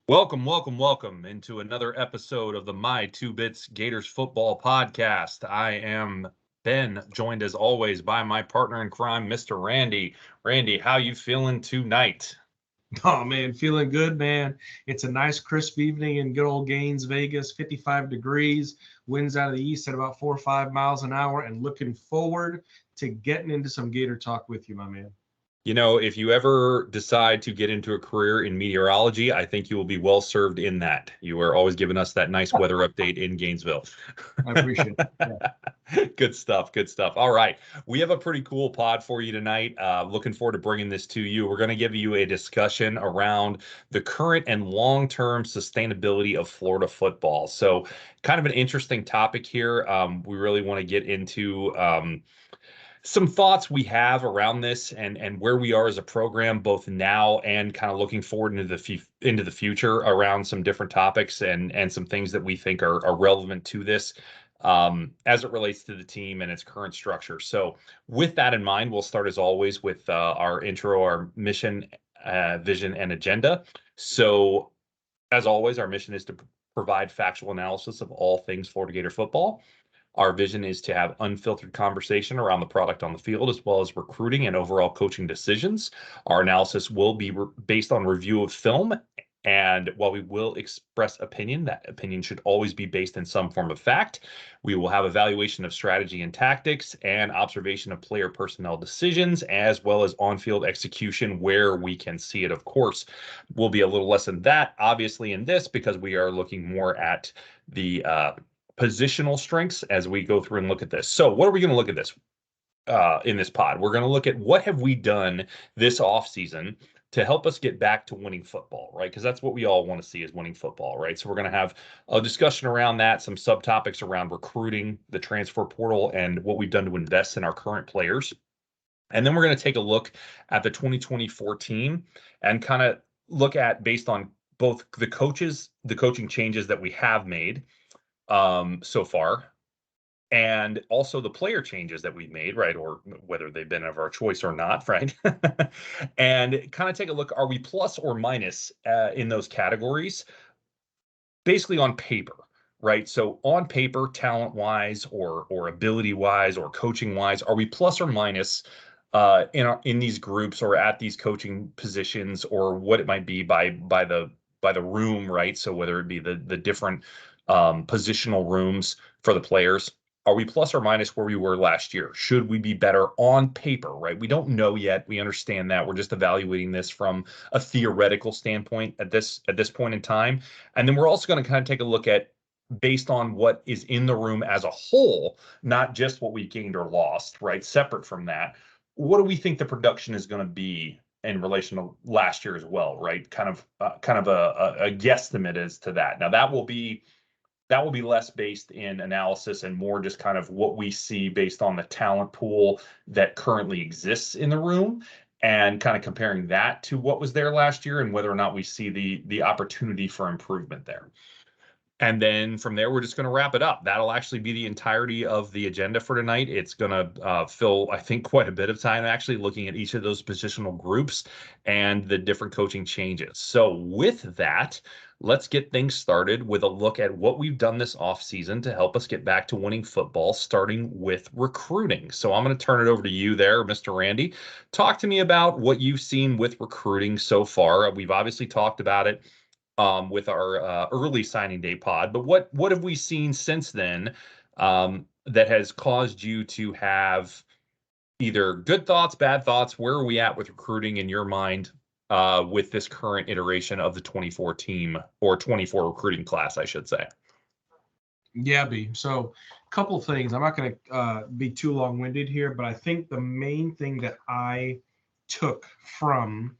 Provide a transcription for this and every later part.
Welcome, welcome, welcome into another episode of the My Two Bits Gators Football Podcast. I am Ben, joined as always by my partner in crime, Mr. Randy. Randy, how you feeling tonight? Oh man, feeling good, man. It's a nice crisp evening in good old Gaines, Vegas, 55 degrees, winds out of the east at about 4 or 5 miles an hour, and looking forward to getting into some Gator talk with you, my man. You know, if you ever decide to get into a career in meteorology, I think you will be well served in that. You are always giving us that nice weather update in Gainesville. I appreciate it. Yeah. Good stuff. Good stuff. All right. We have a pretty cool pod for you tonight. Looking forward to bringing this to you. We're going to give you a discussion around the current and long-term sustainability of Florida football. So, kind of an interesting topic here. We really want to get into some thoughts we have around this and where we are as a program, both now and kind of looking forward into the future around some different topics and some things that we think are relevant to this as it relates to the team and its current structure. So, with that in mind, we'll start as always with our intro, our mission, vision, and agenda. So, as always, our mission is to provide factual analysis of all things Florida Gator football. Our vision is to have unfiltered conversation around the product on the field, as well as recruiting and overall coaching decisions. Our analysis will be based on review of film. And while we will express opinion, that opinion should always be based in some form of fact. We will have evaluation of strategy and tactics and observation of player personnel decisions, as well as on-field execution where we can see it. Of course, will be a little less than that, obviously, in this because we are looking more at the positional strengths as we go through and look at this. So what are we going to look at this in this pod? We're going to look at what have we done this offseason to help us get back to winning football, right? Because that's what we all want to see is winning football, right? So we're going to have a discussion around that, some subtopics around recruiting, the transfer portal, and what we've done to invest in our current players. And then we're going to take a look at the 2024 team and kind of look at based on both the coaching changes that we have made so far, and also the player changes that we've made, right? Or whether they've been of our choice or not, right? And kind of take a look, are we plus or minus in those categories, basically on paper, right? So on paper, talent wise or ability wise or coaching wise, are we plus or minus in these groups or at these coaching positions or what it might be by the room, right? So whether it be the different positional rooms for the players. Are we plus or minus where we were last year? Should we be better on paper, right? We don't know yet. We understand that. We're just evaluating this from a theoretical standpoint at this point in time. And then we're also going to kind of take a look at based on what is in the room as a whole, not just what we gained or lost, right? Separate from that, what do we think the production is going to be in relation to last year as well, right? Kind of a guesstimate as to that. Now that will be less based in analysis and more just kind of what we see based on the talent pool that currently exists in the room and kind of comparing that to what was there last year and whether or not we see the opportunity for improvement there. And then from there, we're just going to wrap it up. That'll actually be the entirety of the agenda for tonight. It's going to fill, I think, quite a bit of time actually looking at each of those positional groups and the different coaching changes. So with that, let's get things started with a look at what we've done this offseason to help us get back to winning football, starting with recruiting. So I'm going to turn it over to you there, Mr. Randy. Talk to me about what you've seen with recruiting so far. We've obviously talked about it with our early signing day pod. But what have we seen since then that has caused you to have either good thoughts, bad thoughts? Where are we at with recruiting in your mind with this current iteration of the 24 team or 24 recruiting class, I should say? Yeah, B. So a couple of things. I'm not going to be too long-winded here, but I think the main thing that I took from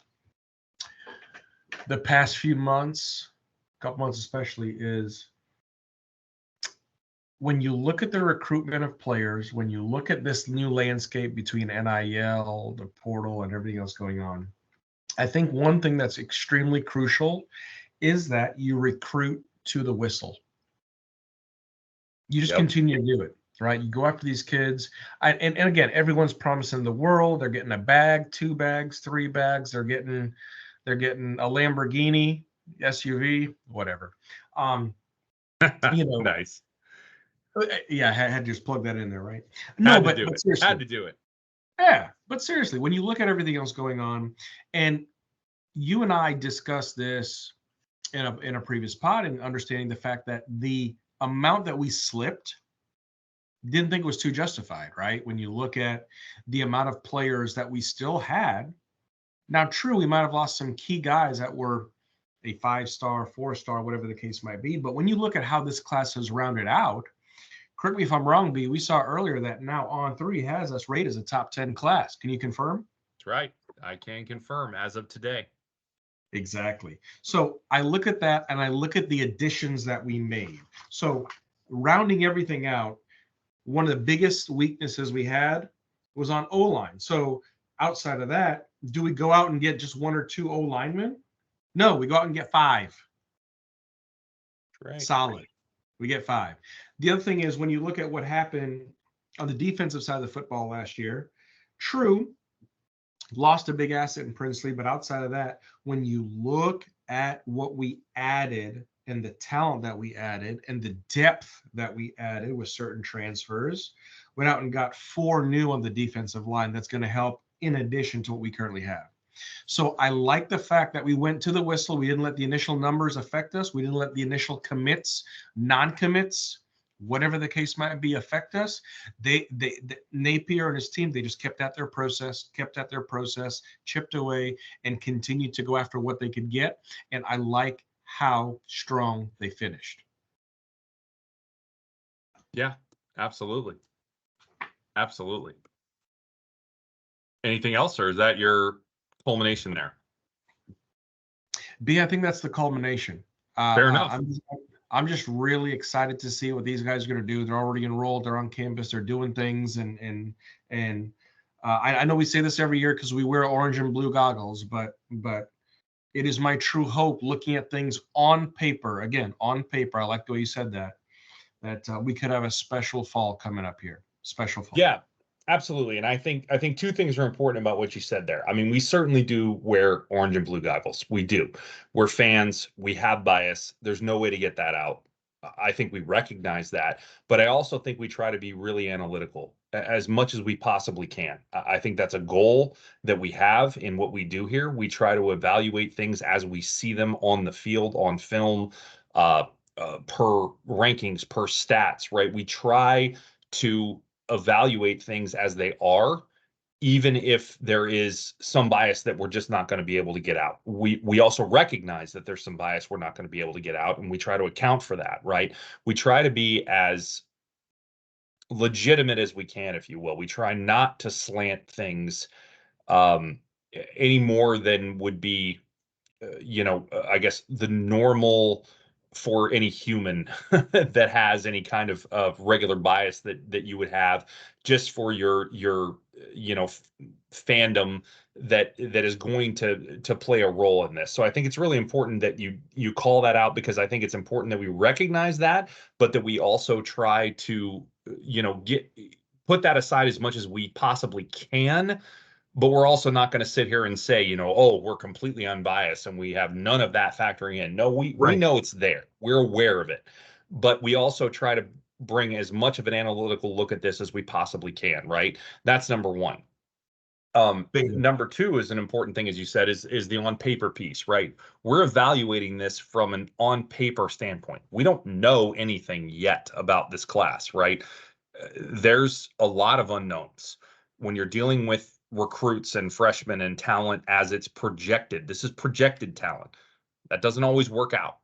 the past few months, couple months especially, is when you look at the recruitment of players, when you look at this new landscape between NIL, the portal, and everything else going on, I think one thing that's extremely crucial is that you recruit to the whistle. You just continue to do it, right? You go after these kids. And again, everyone's promising the world. They're getting a bag, 2 bags, 3 bags. They're getting a Lamborghini. SUV, whatever. You know, Nice. yeah, had to just plug that in there, right? No, Had to do but it. Had seriously, to do it. yeah, but seriously, when you look at everything else going on, and you and I discussed this in a previous pod, and understanding the fact that the amount that we slipped didn't think it was too justified, right? When you look at the amount of players that we still had. Now, true, we might have lost some key guys that were a 5-star, 4-star, whatever the case might be. But when you look at how this class has rounded out, correct me if I'm wrong, B, we saw earlier that now On3 has us rated as a top 10 class. Can you confirm? That's right. I can confirm as of today. Exactly. So I look at that and I look at the additions that we made. So rounding everything out, one of the biggest weaknesses we had was on O-line. So outside of that, do we go out and get just 1 or 2 O linemen? No, we go out and get 5. Right. Solid. We get 5. The other thing is when you look at what happened on the defensive side of the football last year, true, lost a big asset in Princely, but outside of that, when you look at what we added and the talent that we added and the depth that we added with certain transfers, went out and got 4 new on the defensive line. That's going to help in addition to what we currently have. So I like the fact that we went to the whistle. We didn't let the initial numbers affect us. We didn't let the initial commits, non-commits, whatever the case might be, affect us. They Napier and his team, they just kept at their process, chipped away, and continued to go after what they could get. And I like how strong they finished. Yeah, absolutely. Absolutely. Anything else, or is that your culmination there? B, I think that's the culmination. Fair enough. I'm just really excited to see what these guys are going to do. They're already enrolled. They're on campus. They're doing things, and I know we say this every year because we wear orange and blue goggles, but it is my true hope, looking at things on paper. Again, on paper, I like the way you said that we could have a special fall coming up here. Special fall. Yeah, absolutely. And I think 2 things are important about what you said there. I mean, we certainly do wear orange and blue goggles. We do. We're fans. We have bias. There's no way to get that out. I think we recognize that, but I also think we try to be really analytical as much as we possibly can. I think that's a goal that we have in what we do here. We try to evaluate things as we see them on the field, on film, per rankings, per stats, right? We try to evaluate things as they are, even if there is some bias that we're just not going to be able to get out. We also recognize that there's some bias we're not going to be able to get out, and we try to account for that, right? We try to be as legitimate as we can, if you will. We try not to slant things any more than would be, I guess the normal for any human that has any kind of regular bias that you would have, just for your fandom that is going to play a role in this. So I think it's really important that you call that out, because I think it's important that we recognize that, but that we also try to put that aside as much as we possibly can. But we're also not going to sit here and say, oh, we're completely unbiased and we have none of that factoring in. No, we know it's there. We're aware of it. But we also try to bring as much of an analytical look at this as we possibly can, right? That's number one. Number 2 is an important thing, as you said, is the on paper piece, right? We're evaluating this from an on paper standpoint. We don't know anything yet about this class, right? There's a lot of unknowns when you're dealing with recruits and freshmen and talent as it's projected. This is projected talent. That doesn't always work out,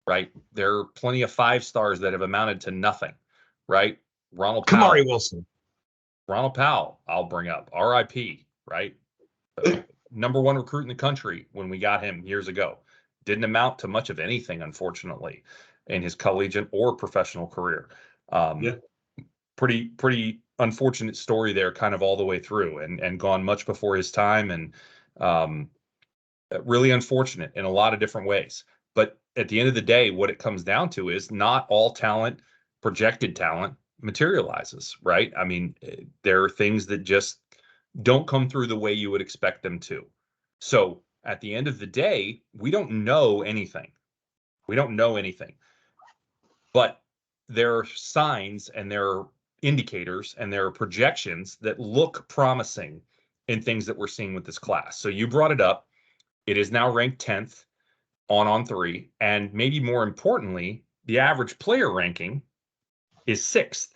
right? There are plenty of 5-stars that have amounted to nothing, right? Kamari Wilson. Ronald Powell, I'll bring up. RIP, right? Number 1 recruit in the country when we got him years ago. Didn't amount to much of anything, unfortunately, in his collegiate or professional career. Pretty unfortunate story there, kind of all the way through, and gone much before his time, and really unfortunate in a lot of different ways. But at the end of the day, what it comes down to is not all talent, projected talent, materializes, right? I mean, there are things that just don't come through the way you would expect them to. So at the end of the day, we don't know anything. We don't know anything. But there are signs and there are indicators and there are projections that look promising in things that we're seeing with this class. So you brought it up. It is now ranked 10th on 3. And maybe more importantly, the average player ranking is 6th.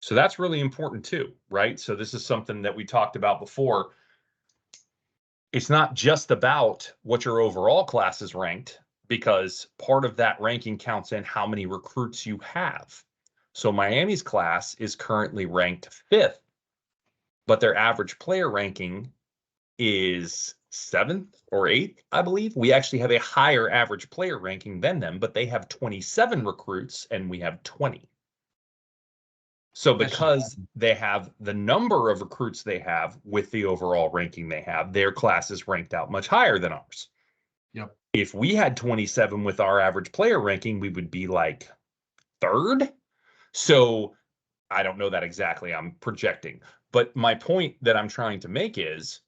So that's really important too, right? So this is something that we talked about before. It's not just about what your overall class is ranked, because part of that ranking counts in how many recruits you have. So Miami's class is currently ranked 5th, but their average player ranking is 7th or 8th, I believe. We actually have a higher average player ranking than them, but they have 27 recruits and we have 20. So because they have the number of recruits they have with the overall ranking they have, their class is ranked out much higher than ours. Yep. If we had 27 with our average player ranking, we would be like 3rd. So I don't know that exactly. I'm projecting. But my point that I'm trying to make is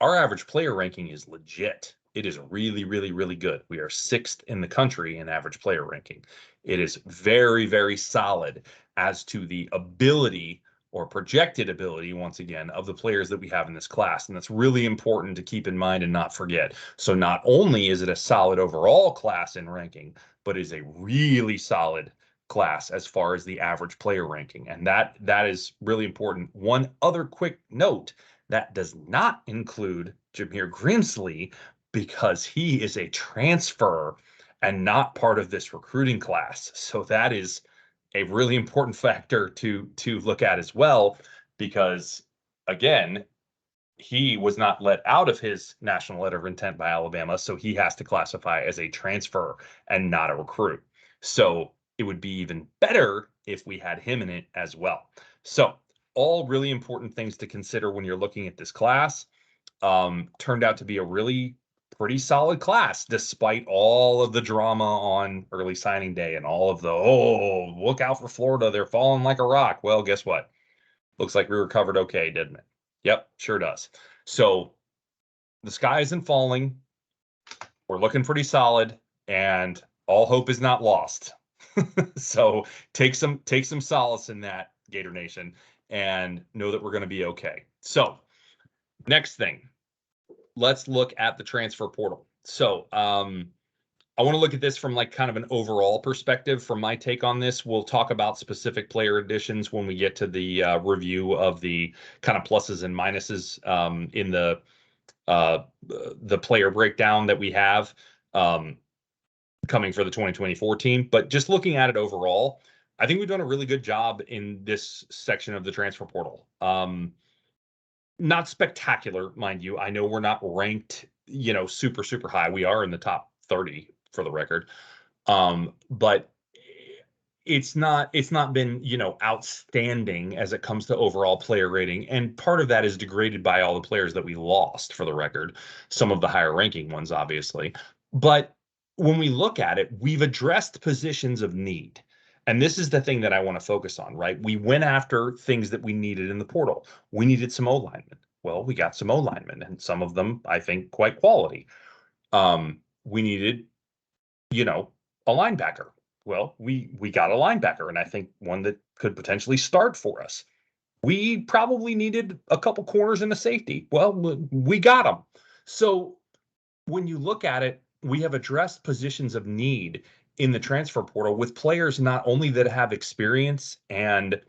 our average player ranking is legit. It is really, really, really good. We are 6th in the country in average player ranking. It is very, very solid as to the ability or projected ability, once again, of the players that we have in this class. And that's really important to keep in mind and not forget. So not only is it a solid overall class in ranking, but is a really solid class as far as the average player ranking. And that is really important. One other quick note, that does not include Jameer Grimsley, because he is a transfer and not part of this recruiting class. So that is a really important factor to look at as well, because again, he was not let out of his national letter of intent by Alabama, so he has to classify as a transfer and not a recruit. So it would be even better if we had him in it as well. So all really important things to consider when you're looking at this class. Turned out to be a really pretty solid class, despite all of the drama on early signing day and all of the, oh, look out for Florida, they're falling like a rock. Well, guess what? Looks like we recovered okay, didn't it? Yep, sure does. So the sky isn't falling. We're looking pretty solid, and all hope is not lost. So take some solace in that, Gator Nation, and know that we're going to be okay. So next thing, let's look at the transfer portal. So I want to look at this from like kind of an overall perspective. From my take on this, we'll talk about specific player additions when we get to the review of the kind of pluses and minuses in the player breakdown that we have coming for the 2024 team. But just looking at it overall, I think we've done a really good job in this section of the transfer portal. Not spectacular, mind you. I know we're not ranked, super, super high. We are in the top 30 for the record. But it's not been, outstanding as it comes to overall player rating. And part of that is degraded by all the players that we lost, for the record, some of the higher ranking ones, obviously. But when we look at it, we've addressed positions of need. And this is the thing that I want to focus on, right? We went after things that we needed in the portal. We needed some O linemen. Well, we got some O linemen, and some of them, I think, quite quality. We needed, a linebacker. Well, we got a linebacker, and I think one that could potentially start for us. We probably needed a couple corners and a safety. Well, we got them. So when you look at it, we have addressed positions of need in the transfer portal with players not only that have experience and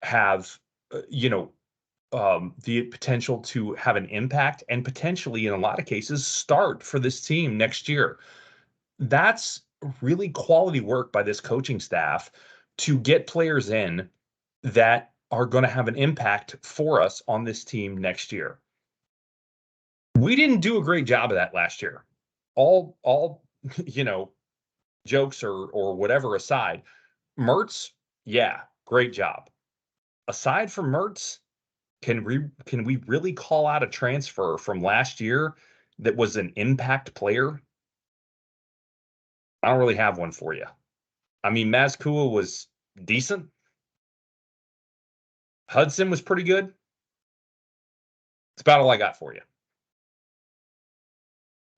have, the potential to have an impact and potentially, in a lot of cases, start for this team next year. That's really quality work by this coaching staff to get players in that are going to have an impact for us on this team next year. We didn't do a great job of that last year. All jokes or whatever aside, Mertz, yeah, great job. Aside from Mertz, can we really call out a transfer from last year that was an impact player? I don't really have one for you. I mean, Mazkua was decent. Hudson was pretty good. It's about all I got for you.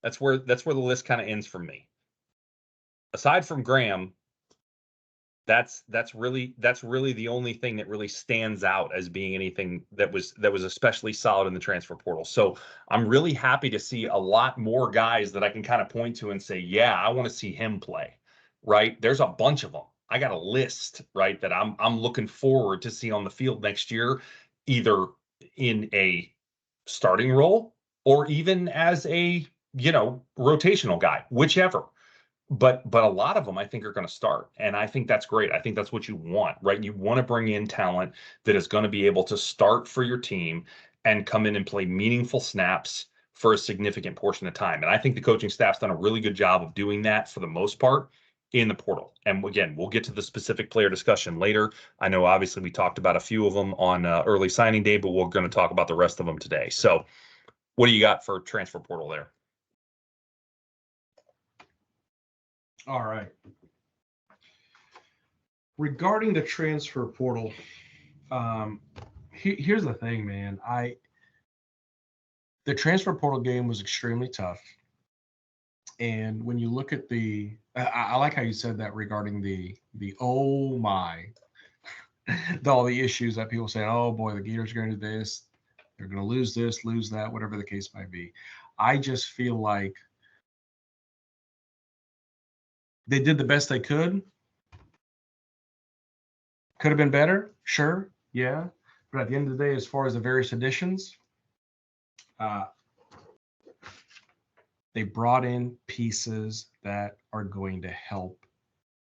That's where the list kind of ends for me. Aside from Graham, that's really the only thing that really stands out as being anything that was especially solid in the transfer portal. So I'm really happy to see a lot more guys that I can kind of point to and say, yeah, I want to see him play. Right? There's a bunch of them. I got a list, right, that I'm looking forward to see on the field next year, either in a starting role or even as a, rotational guy, whichever. But a lot of them I think are going to start, and I think that's great. I think that's what you want, right? You want to bring in talent that is going to be able to start for your team and come in and play meaningful snaps for a significant portion of time. And I think the coaching staff's done a really good job of doing that for the most part in the portal. And again, we'll get to the specific player discussion later. I know obviously we talked about a few of them on early signing day, but we're going to talk about the rest of them today. So what do you got for transfer portal there? All right. Regarding the transfer portal, here's the thing, man. The transfer portal game was extremely tough. And when you look at I like how you said that regarding the oh my, all the issues that people say, oh boy, the Gators are going to do this, they're going to lose this, lose that, whatever the case might be. I just feel like they did the best they could. Could have been better, sure, yeah. But at the end of the day, as far as the various additions, they brought in pieces that are going to help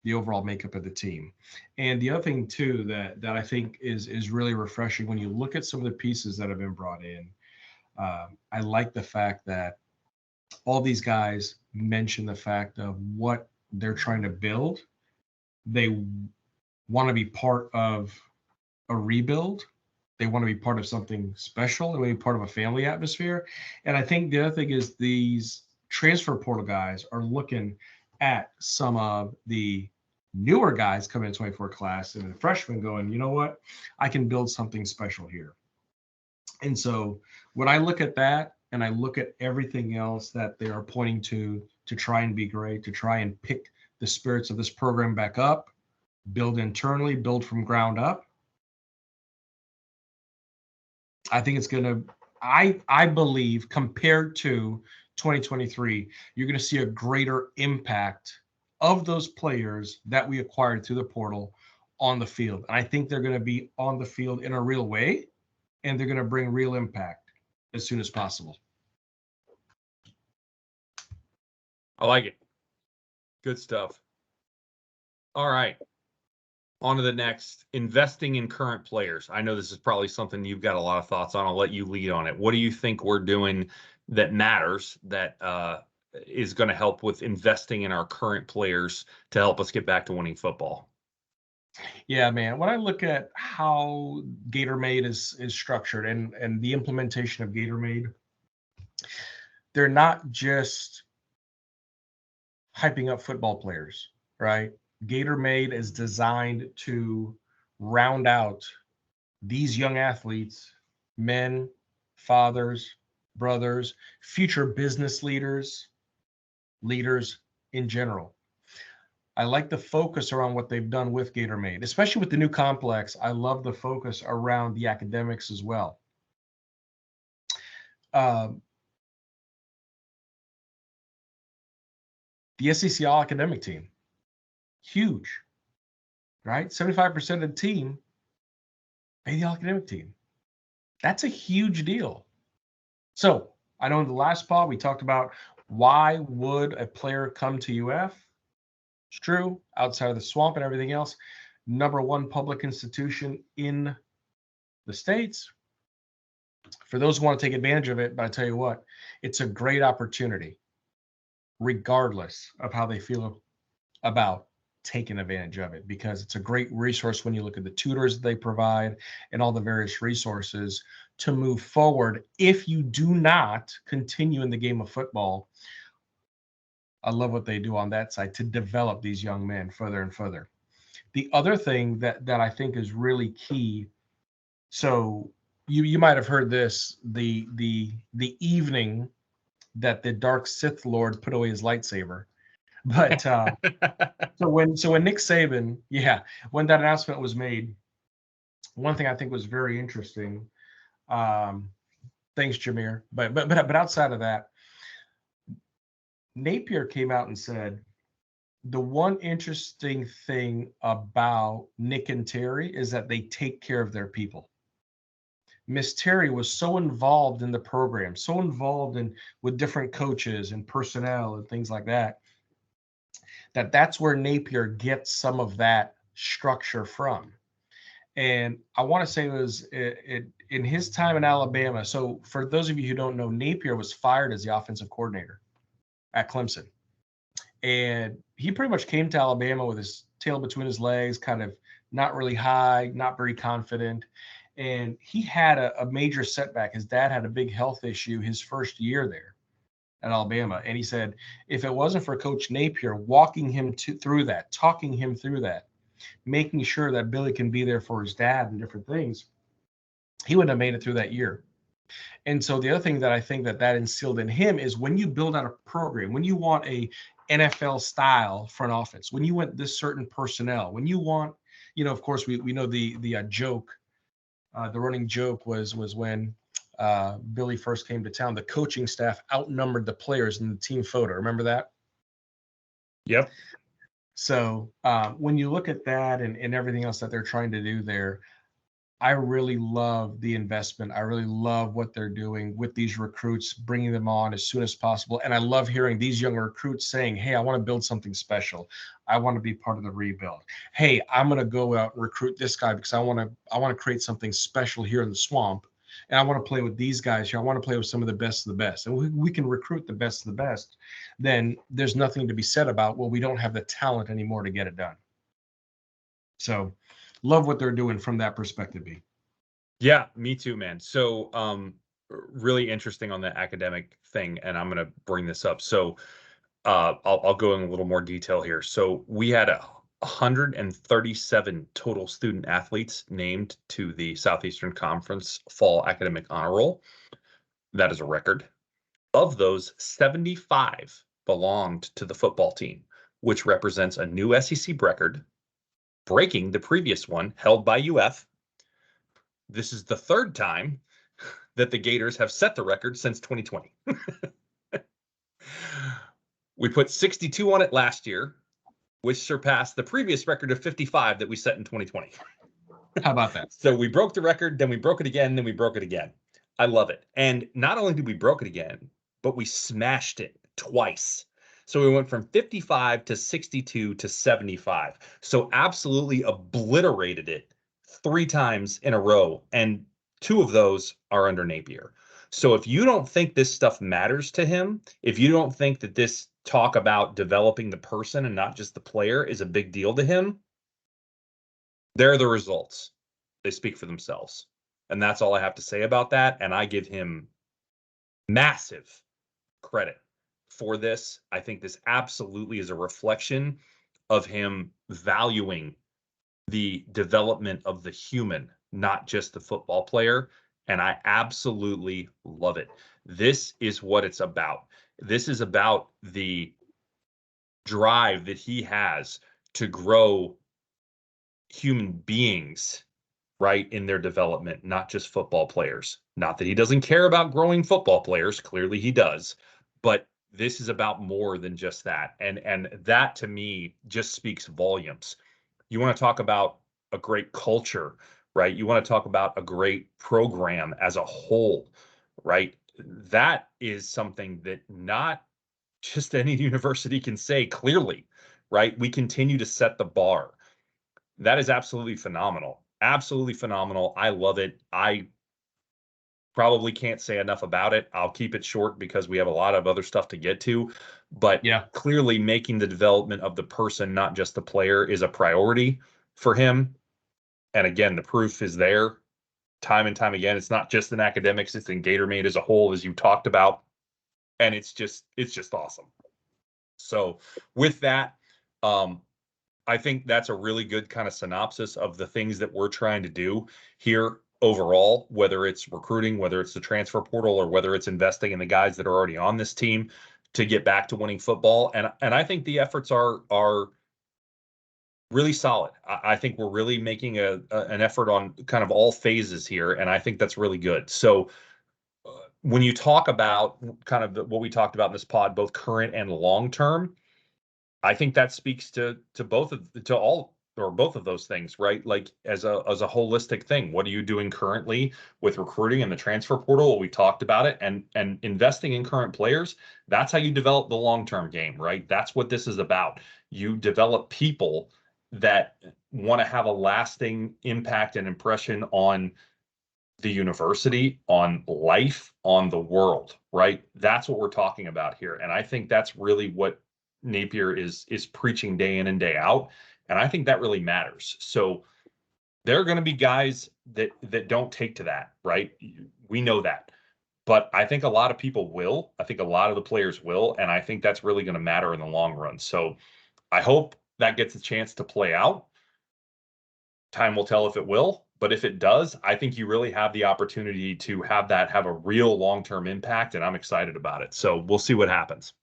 the overall makeup of the team. And the other thing too that I think is really refreshing when you look at some of the pieces that have been brought in. I like the fact that all these guys mention the fact of what they're trying to build. They want to be part of a rebuild. They want to be part of something special. They want to be part of a family atmosphere. And I think the other thing is these transfer portal guys are looking at some of the newer guys coming in 24 class and the freshmen going, you know what? I can build something special here. And so when I look at that and I look at everything else that they are pointing to try and be great, to try and pick the spirits of this program back up, build internally, build from ground up, I think it's going to, I believe compared to 2023, you're going to see a greater impact of those players that we acquired through the portal on the field. And I think they're going to be on the field in a real way, and they're going to bring real impact as soon as possible. I like it. Good stuff. All right. On to the next, investing in current players. I know this is probably something you've got a lot of thoughts on. I'll let you lead on it. What do you think we're doing that matters, that is going to help with investing in our current players to help us get back to winning football? Yeah, man. When I look at how GatorMade is structured and the implementation of GatorMade, they're not just hyping up football players, right? GatorMade is designed to round out these young athletes, men, fathers, brothers, future business leaders in general. I like the focus around what they've done with GatorMade, especially with the new complex. I love the focus around the academics as well. The SEC All Academic team, huge, right? 75% of the team made the All Academic team. That's a huge deal. So I know in the last pod we talked about why would a player come to UF? It's true, outside of the swamp and everything else, number one public institution in the States. For those who want to take advantage of it, but I tell you what, it's a great opportunity, regardless of how they feel about taking advantage of it, because it's a great resource when you look at the tutors they provide and all the various resources to move forward if you do not continue in the game of football. I love what they do on that side to develop these young men further and further. The other thing that I think is really key, so you might have heard this, the evening that the Dark Sith Lord put away his lightsaber. But so when Nick Saban, when that announcement was made, one thing I think was very interesting. Thanks, Jameer. But outside of that, Napier came out and said the one interesting thing about Nick and Terry is that they take care of their people. Miss Terry was so involved in the program, so involved in with different coaches and personnel and things like that, that's where Napier gets some of that structure from. And I want to say it in his time in Alabama. So for those of you who don't know, Napier was fired as the offensive coordinator at Clemson. And he pretty much came to Alabama with his tail between his legs, kind of not really high, not very confident. And he had a major setback. His dad had a big health issue his first year there at Alabama. And he said, if it wasn't for Coach Napier walking him through that, talking him through that, making sure that Billy can be there for his dad and different things, he wouldn't have made it through that year. And so the other thing that I think that instilled in him is when you build out a program, when you want a NFL style front office, when you want this certain personnel, when you want, of course, we know the joke, the running joke was when Billy first came to town, the coaching staff outnumbered the players in the team photo. Remember that? Yep. So when you look at that and everything else that they're trying to do there, I really love the investment. I really love what they're doing with these recruits, bringing them on as soon as possible. And I love hearing these young recruits saying, hey, I want to build something special. I want to be part of the rebuild. Hey, I'm going to go out and recruit this guy because I want to create something special here in the swamp. And I want to play with these guys here. I want to play with some of the best of the best. And we can recruit the best of the best. Then there's nothing to be said about, well, we don't have the talent anymore to get it done. So love what they're doing from that perspective, B. Yeah, me too, man. So really interesting on the academic thing, and I'm going to bring this up. So I'll go in a little more detail here. So we had 137 total student athletes named to the Southeastern Conference Fall Academic Honor Roll. That is a record. Of those, 75 belonged to the football team, which represents a new SEC record, breaking the previous one held by UF. This is the third time that the Gators have set the record since 2020. We put 62 on it last year, which surpassed the previous record of 55 that we set in 2020. How about that? So we broke the record, then we broke it again, then we broke it again. I love it. And not only did we broke it again, but we smashed it twice. So we went from 55 to 62 to 75. So absolutely obliterated it 3 times in a row. And 2 of those are under Napier. So if you don't think this stuff matters to him, if you don't think that this talk about developing the person and not just the player is a big deal to him, there are the results. They speak for themselves. And that's all I have to say about that. And I give him massive credit for this. I think this absolutely is a reflection of him valuing the development of the human, not just the football player. And I absolutely love it. This is what it's about. This is about the drive that he has to grow human beings, right, in their development, not just football players. Not that he doesn't care about growing football players. Clearly he does. But this is about more than just that. And that to me just speaks volumes. You want to talk about a great culture, right? You want to talk about a great program as a whole, right? That is something that not just any university can say clearly, right? We continue to set the bar. That is absolutely phenomenal. Absolutely phenomenal. I love it. I probably can't say enough about it. I'll keep it short because we have a lot of other stuff to get to. But clearly making the development of the person, not just the player, is a priority for him. And again, the proof is there time and time again. It's not just in academics, it's in GatorMade as a whole, as you talked about. And it's just awesome. So with that, I think that's a really good kind of synopsis of the things that we're trying to do here overall, whether it's recruiting, whether it's the transfer portal, or whether it's investing in the guys that are already on this team to get back to winning football. And I think the efforts are really solid. I think we're really making an effort on kind of all phases here, and I think that's really good. So when you talk about kind of what we talked about in this pod, both current and long term, I think that speaks to both of those things, right? Like as a holistic thing. What are you doing currently with recruiting and the transfer portal? We talked about it, and investing in current players. That's how you develop the long-term game, right? That's what this is about. You develop people that want to have a lasting impact and impression on the university, on life, on the world, right? That's what we're talking about here. And I think that's really what Napier is preaching day in and day out. And I think that really matters. So there are going to be guys that don't take to that, right? We know that. But I think a lot of people will. I think a lot of the players will. And I think that's really going to matter in the long run. So I hope that gets a chance to play out. Time will tell if it will. But if it does, I think you really have the opportunity to have a real long-term impact. And I'm excited about it. So we'll see what happens.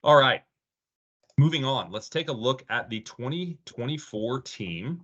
All right. Moving on, let's take a look at the 2024 team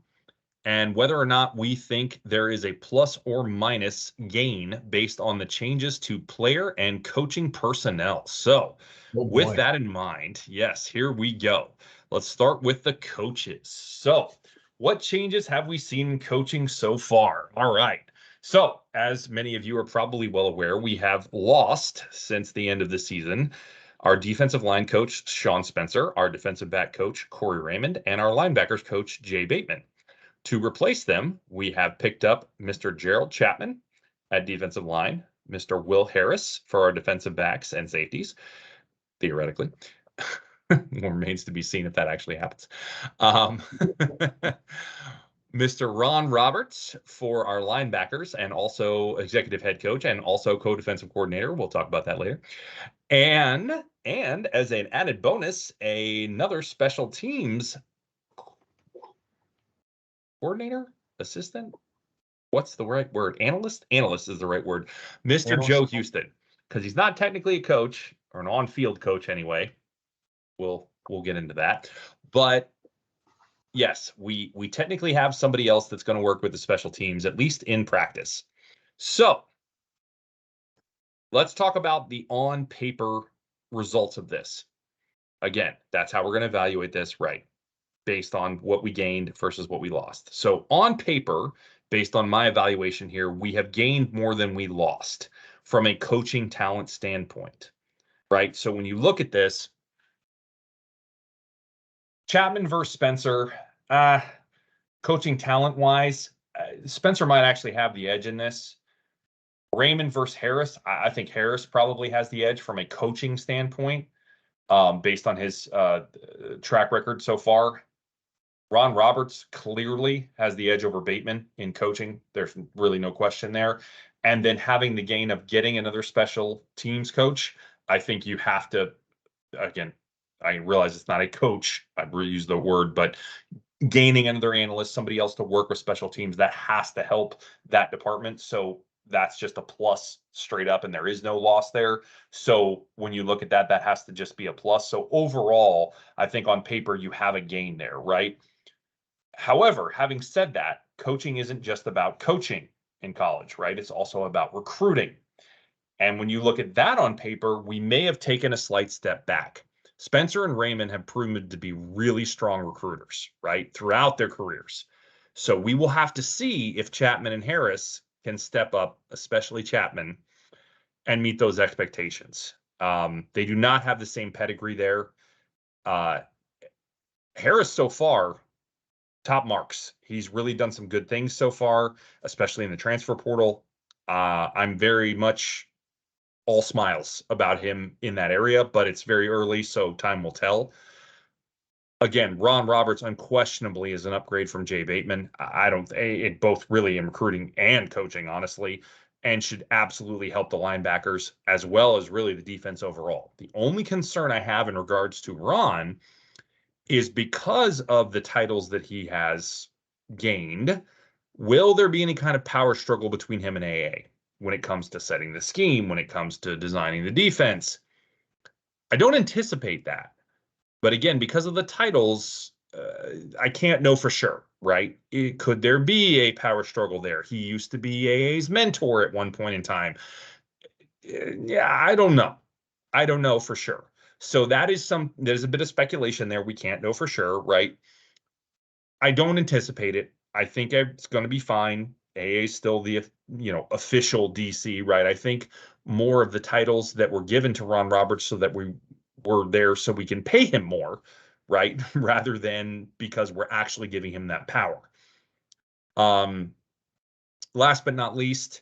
and whether or not we think there is a plus or minus gain based on the changes to player and coaching personnel. So with that in mind, yes, here we go. Let's start with the coaches. So what changes have we seen in coaching so far? All right. So as many of you are probably well aware, we have lost since the end of the season our defensive line coach, Sean Spencer, our defensive back coach, Corey Raymond, and our linebackers coach, Jay Bateman. To replace them, we have picked up Mr. Gerald Chapman at defensive line, Mr. Will Harris for our defensive backs and safeties, theoretically. More remains to be seen if that actually happens. Mr. Ron Roberts for our linebackers and also executive head coach and also co-defensive coordinator. We'll talk about that later. And as an added bonus, another special teams coordinator, assistant. What's the right word? Analyst? Analyst is the right word. Mr. Joe Houston, because he's not technically a coach or an on-field coach anyway. We'll get into that. But yes, we technically have somebody else that's going to work with the special teams, at least in practice. So let's talk about the on-paper results of this. Again, that's how we're going to evaluate this, right? Based on what we gained versus what we lost. So on paper, based on my evaluation here, we have gained more than we lost from a coaching talent standpoint, right? So when you look at this, Chapman versus Spencer, coaching talent-wise, Spencer might actually have the edge in this. Raymond versus Harris, I think Harris probably has the edge from a coaching standpoint, based on his track record so far. Ron Roberts clearly has the edge over Bateman in coaching. There's really no question there. And then having the gain of getting another special teams coach, I think you have to, again, I realize it's not a coach, I reuse the word, but gaining another analyst, somebody else to work with special teams, that has to help that department. So that's just a plus straight up, and there is no loss there. So when you look at that, that has to just be a plus. So overall, I think on paper, you have a gain there, right? However, having said that, coaching isn't just about coaching in college, right? It's also about recruiting. And when you look at that on paper, we may have taken a slight step back. Spencer and Raymond have proven to be really strong recruiters, right, throughout their careers. So we will have to see if Chapman and Harris can step up, especially Chapman, and meet those expectations. They do not have the same pedigree there. Harris so far, top marks. He's really done some good things so far, especially in the transfer portal. I'm very much all smiles about him in that area, but it's very early, so time will tell. Again, Ron Roberts unquestionably is an upgrade from Jay Bateman. I don't, it both really in recruiting and coaching, honestly, and should absolutely help the linebackers as well as really the defense overall. The only concern I have in regards to Ron is because of the titles that he has gained, Will there be any kind of power struggle between him and AA when it comes to setting the scheme, when it comes to designing the defense? I don't anticipate that. But again, because of the titles, I can't know for sure, right? Could there be a power struggle there? He used to be AA's mentor at one point in time. Yeah, I don't know. I don't know for sure. So there's a bit of speculation there. We can't know for sure, right? I don't anticipate it. I think it's going to be fine. AA is still the official DC, right? I think more of the titles that were given to Ron Roberts so that we were there so we can pay him more, right? Rather than because we're actually giving him that power. Last but not least,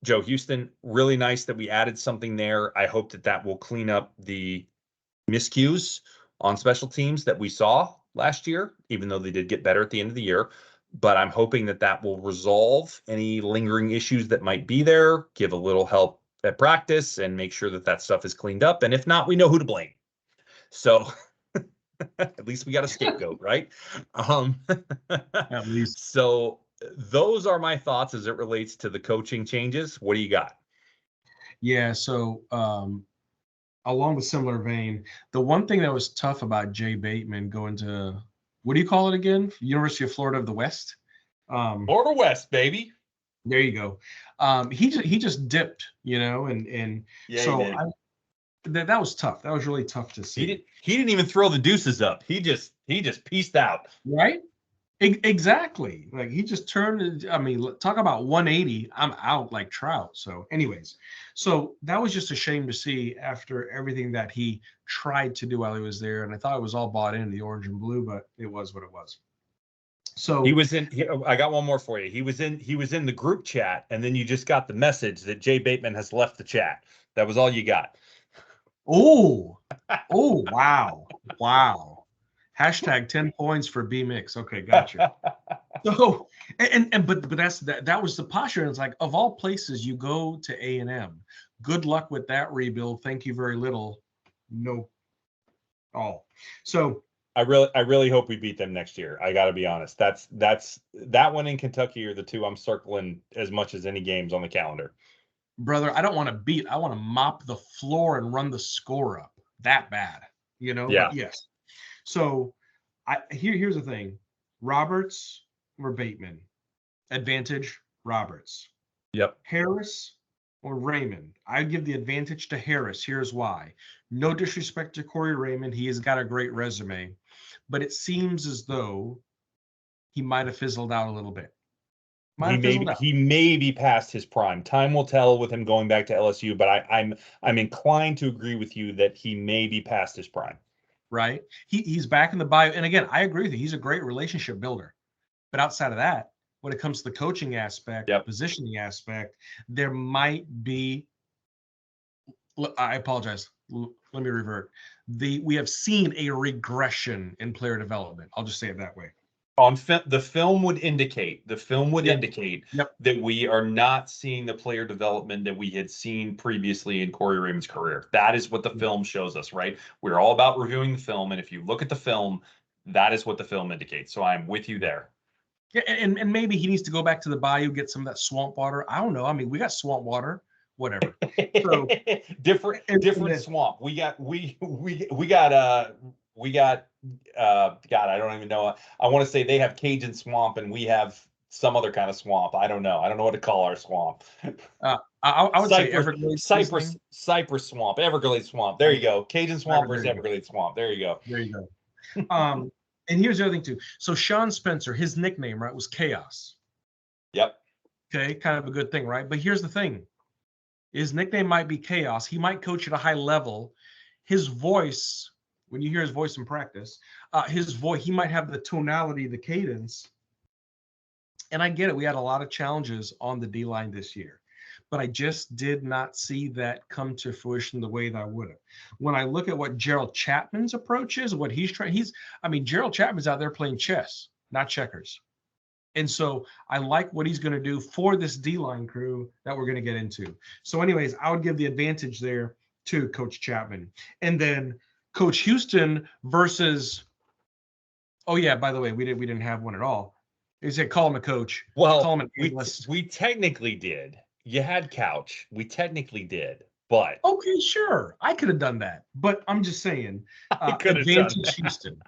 Joe Houston, really nice that we added something there. I hope that will clean up the miscues on special teams that we saw last year, even though they did get better at the end of the year. But I'm hoping that will resolve any lingering issues that might be there, give a little help at practice, and make sure that stuff is cleaned up. And if not, we know who to blame. So at least we got a scapegoat, right? At least. So those are my thoughts as it relates to the coaching changes. What do you got? Yeah, so along the similar vein, the one thing that was tough about Jay Bateman going to, what do you call it again? University of Florida of the West? Florida West, baby. There you go. He just dipped, and yeah, so that was tough. That was really tough to see. He didn't even throw the deuces up. He just pieced out. Right? Exactly. Like he just turned. I mean, talk about 180. I'm out like Trout. So, anyways, that was just a shame to see after everything that he tried to do while he was there. And I thought it was all bought in the orange and blue, but it was what it was. So he was in. I got one more for you. He was in the group chat, and then you just got the message that Jay Bateman has left the chat. That was all you got. Oh, wow. Hashtag 10 points for B Mix. Okay, gotcha. So, but that was the posture. It's like, of all places, you go to A&M. Good luck with that rebuild. Thank you very little. No. All. So I really hope we beat them next year. I got to be honest. That one in Kentucky are the two I'm circling as much as any games on the calendar. Brother, I don't want to beat. I want to mop the floor and run the score up. That bad, Yeah. But yes. So here's the thing. Roberts or Bateman? Advantage, Roberts. Yep. Harris or Raymond? I'd give the advantage to Harris. Here's why. No disrespect to Corey Raymond. He has got a great resume. But it seems as though he might have fizzled out a little bit. He may be past his prime. Time will tell with him going back to LSU, but I'm inclined to agree with you that he may be past his prime. Right? He's back in the bio. And again, I agree with you. He's a great relationship builder. But outside of that, when it comes to the coaching aspect, positioning aspect, there might be, I apologize. Let me revert. We have seen a regression in player development. I'll just say it that way. The film would indicate that we are not seeing the player development that we had seen previously in Corey Raymond's career. That is what the film shows us, right? We're all about reviewing the film, and if you look at the film, that is what the film indicates. So I'm with you there. Yeah, and maybe he needs to go back to the bayou, get some of that swamp water. I don't know. I mean, we got swamp water, whatever. So different swamp. We got God, I don't even know. I want to say they have Cajun swamp and we have some other kind of swamp. I don't know. I don't know what to call our swamp. I would say Everglades. Cypress swamp, Everglades swamp. There you go. Cajun swamp versus Everglades swamp. There you go. There you go. And here's the other thing too. So Sean Spencer, his nickname, right, was Chaos. Yep. Okay, kind of a good thing, right? But here's the thing. His nickname might be Chaos. He might coach at a high level. His voice, when you hear his voice in practice, he might have the tonality, the cadence. And I get it. We had a lot of challenges on the D-line this year. But I just did not see that come to fruition the way that I would have. When I look at what Gerald Chapman's approach is, what he's trying, Gerald Chapman's out there playing chess, not checkers. And so I like what he's going to do for this D-line crew that we're going to get into. So anyways, I would give the advantage there to Coach Chapman. And then Coach Houston versus, oh yeah, by the way, we didn't have one at all. He said, call him a coach. Well, Call him an we analyst. we technically did. You had Couch. We technically did, but Okay, sure. I could have done that. But I'm just saying, I could have done advantage that. Houston.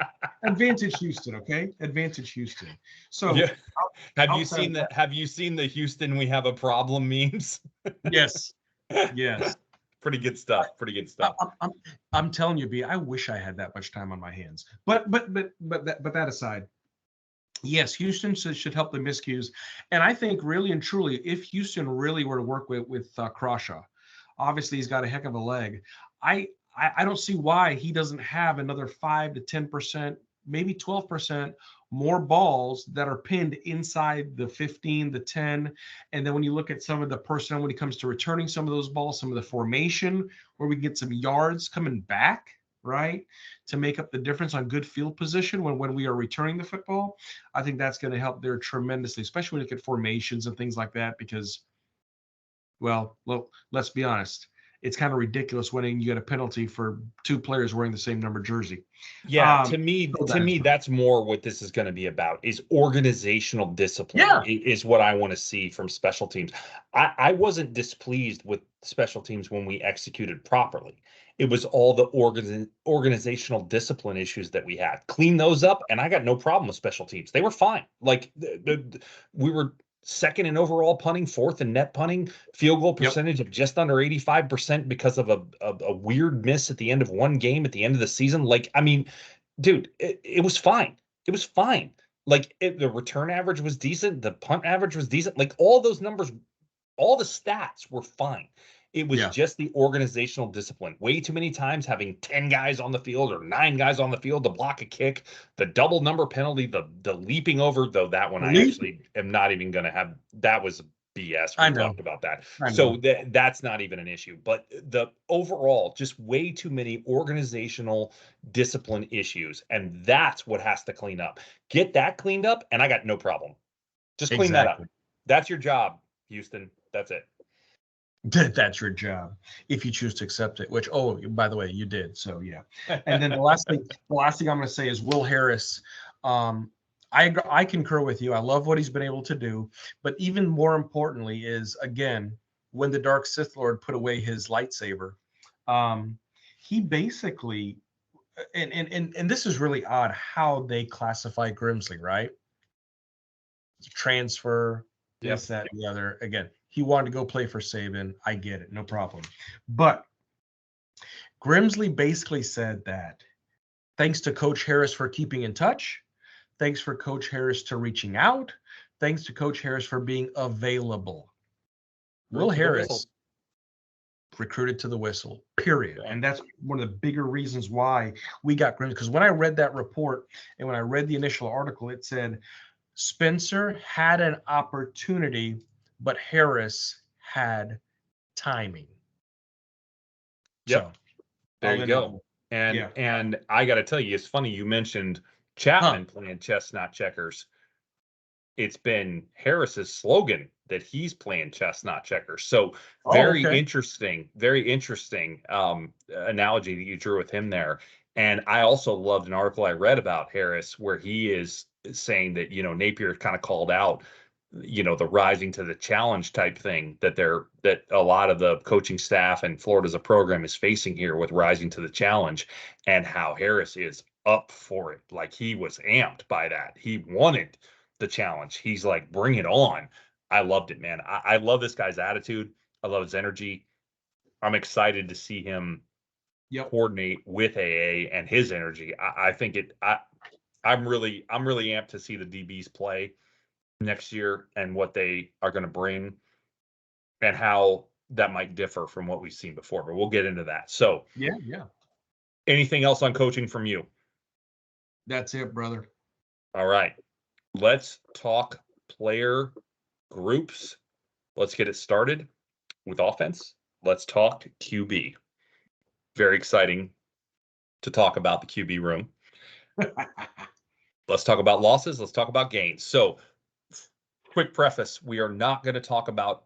Advantage Houston, okay? Advantage Houston. So Yeah. Have you outside seen of the that, Have you seen the Houston we have a problem memes? yes, yes. Pretty good stuff. Pretty good I, stuff. I'm, I'm, I'm telling you, B, I wish I had that much time on my hands. But that aside, yes, Houston should help the miscues. And I think really and truly, if Houston really were to work with Crawshaw, obviously he's got a heck of a leg. I don't see why he doesn't have another 5 to 10%, maybe 12% more balls that are pinned inside the 15, the 10. And then when you look at some of the personnel when it comes to returning some of those balls, some of the formation where we get some yards coming back, right, to make up the difference on good field position when we are returning the football. I think that's going to help there tremendously, especially when you look at formations and things like that, because, well, let's be honest. It's kind of ridiculous when you get a penalty for two players wearing the same number jersey. Yeah, to me, So that is fine. that's more what this is going to be about is organizational discipline Yeah. is what I want to see from special teams. I wasn't displeased with special teams when we executed properly. It was all the organizational discipline issues that we had. Clean those up, and I got no problem with special teams. They were fine. Like we were second in overall punting, fourth in net punting, field goal Yep. percentage of just under 85% because of a weird miss at the end of one game at the end of the season. Like, I mean, dude, it was fine. It was fine. Like the return average was decent. The punt average was decent. Like all those numbers, all the stats were fine. It was Yeah. just the organizational discipline. Way too many times having 10 guys on the field or 9 guys on the field to block a kick, the double number penalty, the leaping over, though that one I actually am not even going to have. That was BS. I We know. talked about that. I So know. that's not even an issue. But the overall, just way too many organizational discipline issues. And that's what has to clean up. Get that cleaned up, and I got no problem. Just clean that up. Exactly. That's your job, Houston. That's it. That's your job if you choose to accept it, which, oh, by the way, you did. So yeah. And then the last thing I'm going to say is Will Harris. I concur with you. I love what he's been able to do, but even more importantly is, again, when the Dark Sith Lord put away his lightsaber, he basically, and this is really odd how they classify Grimsley, right? Transfer, this, that, and the other. Again, he wanted to go play for Saban. I get it, no problem. But Grimsley basically said that thanks to Coach Harris for keeping in touch, thanks for Coach Harris to reaching out, thanks to Coach Harris for being available. Will Harris recruited to the whistle, period. And that's one of the bigger reasons why we got Grimsley. Because when I read that report and when I read the initial article, it said Spencer had an opportunity, but Harris had timing. Yep. So, there you go. And I got to tell you, it's funny you mentioned Chapman playing chess, not checkers. It's been Harris's slogan that he's playing chess, not checkers. So very interesting analogy that you drew with him there. And I also loved an article I read about Harris where he is saying that, Napier kind of called out, the rising to the challenge type thing that a lot of the coaching staff and Florida as a program is facing here with rising to the challenge, and how Harris is up for it. Like he was amped by that. He wanted the challenge. He's like, bring it on. I loved it, man. I love this guy's attitude. I love his energy. I'm excited to see him coordinate with AA and his energy. I think I'm really amped to see the DBs play next year and what they are going to bring and how that might differ from what we've seen before, but we'll get into that. So yeah. Anything else on coaching from you? That's it, brother. All right. Let's talk player groups. Let's get it started with offense. Let's talk QB. Very exciting to talk about the QB room. Let's talk about losses. Let's talk about gains. So, quick preface, we are not going to talk about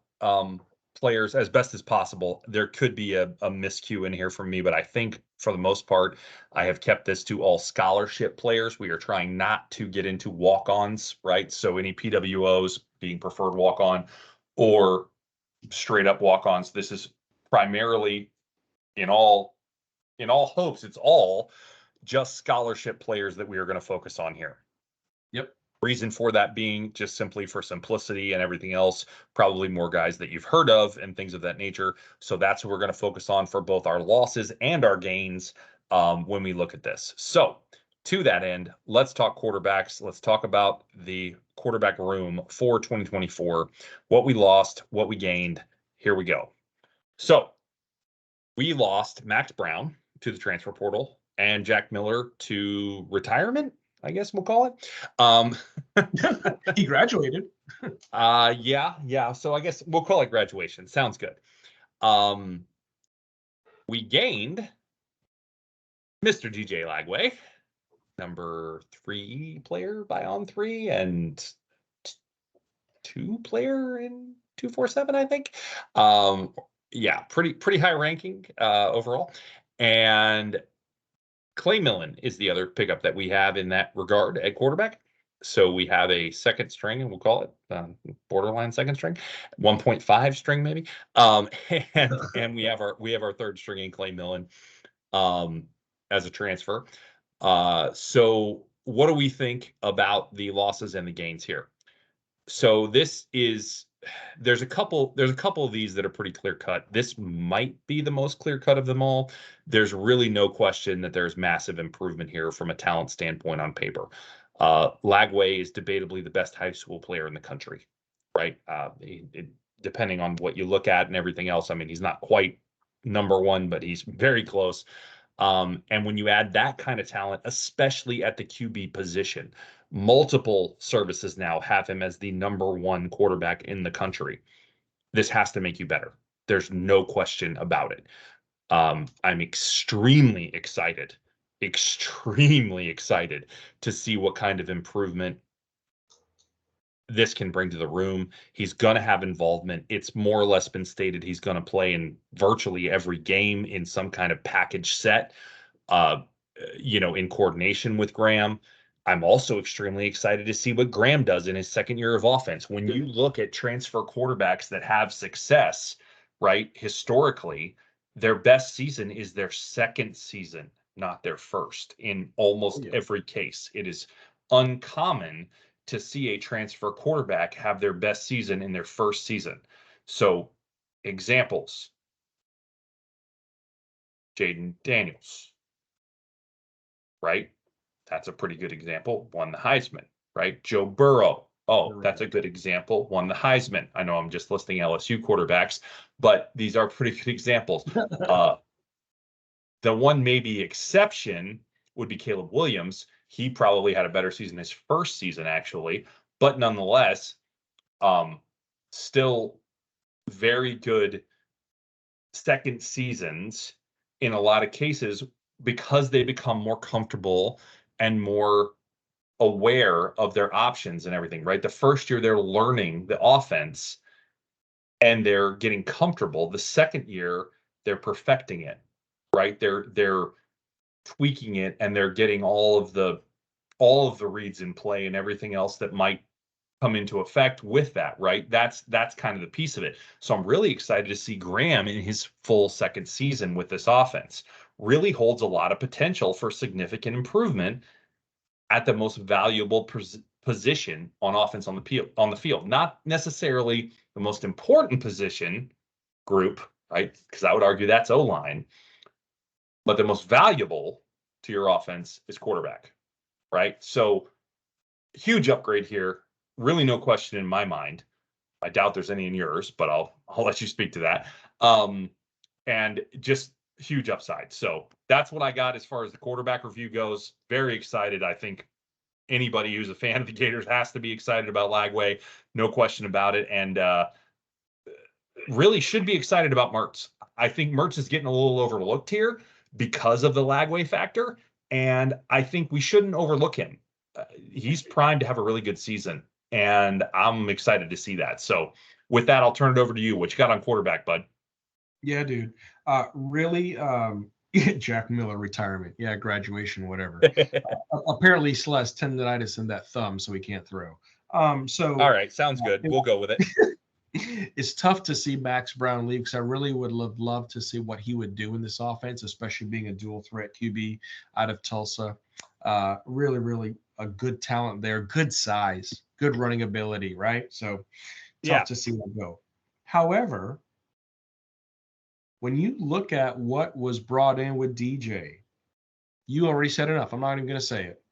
players as best as possible. There could be a miscue in here from me, but I think for the most part, I have kept this to all scholarship players. We are trying not to get into walk-ons, right? So any PWOs being preferred walk-on or straight up walk-ons. This is primarily in all hopes, it's all just scholarship players that we are going to focus on here. Yep. Reason for that being just simply for simplicity and everything else, probably more guys that you've heard of and things of that nature. So that's what we're going to focus on for both our losses and our gains when we look at this. So to that end, let's talk quarterbacks. Let's talk about the quarterback room for 2024, what we lost, what we gained. Here we go. So we lost Max Brown to the transfer portal and Jack Miller to retirement, I guess we'll call it. He graduated. Yeah. So I guess we'll call it graduation. Sounds good. We gained Mr. DJ Lagway, number 3 player by On3 and 2 player in 247, I think. Yeah, pretty high ranking overall. And Clay Millen is the other pickup that we have in that regard at quarterback. So we have a second string, and we'll call it borderline second string, 1.5 string maybe. And we have our third string in Clay Millen as a transfer. So what do we think about the losses and the gains here? So there's a couple of these that are pretty clear cut. This might be the most clear cut of them all. There's really no question that there's massive improvement here from a talent standpoint on paper. Lagway is debatably the best high school player in the country, right? Depending on what you look at and everything else, I mean, he's not quite number 1, but he's very close. And when you add that kind of talent, especially at the QB position, multiple services now have him as the number 1 quarterback in the country. This has to make you better. There's no question about it. I'm extremely excited to see what kind of improvement this can bring to the room. He's going to have involvement. It's more or less been stated he's going to play in virtually every game in some kind of package set, in coordination with Graham. I'm also extremely excited to see what Graham does in his second year of offense. When you look at transfer quarterbacks that have success, right, historically, their best season is their second season, not their first. In almost every case, it is uncommon to see a transfer quarterback have their best season in their first season. So, examples: Jaden Daniels, right? That's a pretty good example. Won the Heisman, right? Joe Burrow. Oh, that's a good example. Won the Heisman. I know I'm just listing LSU quarterbacks, but these are pretty good examples. The one maybe exception would be Caleb Williams. He probably had a better season his first season, actually, but nonetheless, still very good second seasons in a lot of cases because they become more comfortable and more aware of their options and everything, right? The first year they're learning the offense and they're getting comfortable. The second year they're perfecting it, right? They're tweaking it and they're getting all of the reads in play and everything else that might come into effect with that, right? That's kind of the piece of it. So I'm really excited to see Graham in his full second season with this offense. Really holds a lot of potential for significant improvement at the most valuable position on offense on the field. Not necessarily the most important position group, right? Because I would argue that's O-line, but the most valuable to your offense is quarterback, right? So huge upgrade here. Really no question in my mind. I doubt there's any in yours, but I'll let you speak to that. And just huge upside. So that's what I got as far as the quarterback review goes. Very excited. I think anybody who's a fan of the Gators has to be excited about Lagway. No question about it. And really should be excited about Mertz. I think Mertz is getting a little overlooked here because of the Lagway factor. And I think we shouldn't overlook him. He's primed to have a really good season. And I'm excited to see that. So with that, I'll turn it over to you. What you got on quarterback, bud? Yeah, dude. Really Jack Miller retirement. Yeah, graduation, whatever. Apparently, he still has tendonitis in that thumb, so he can't throw. So All right, sounds good. We'll go with it. It's tough to see Max Brown leave because I really would love to see what he would do in this offense, especially being a dual threat QB out of Tulsa. Really, really a good talent there, good size, good running ability, right? So tough to see him go. However, when you look at what was brought in with DJ, you already said enough. I'm not even going to say it.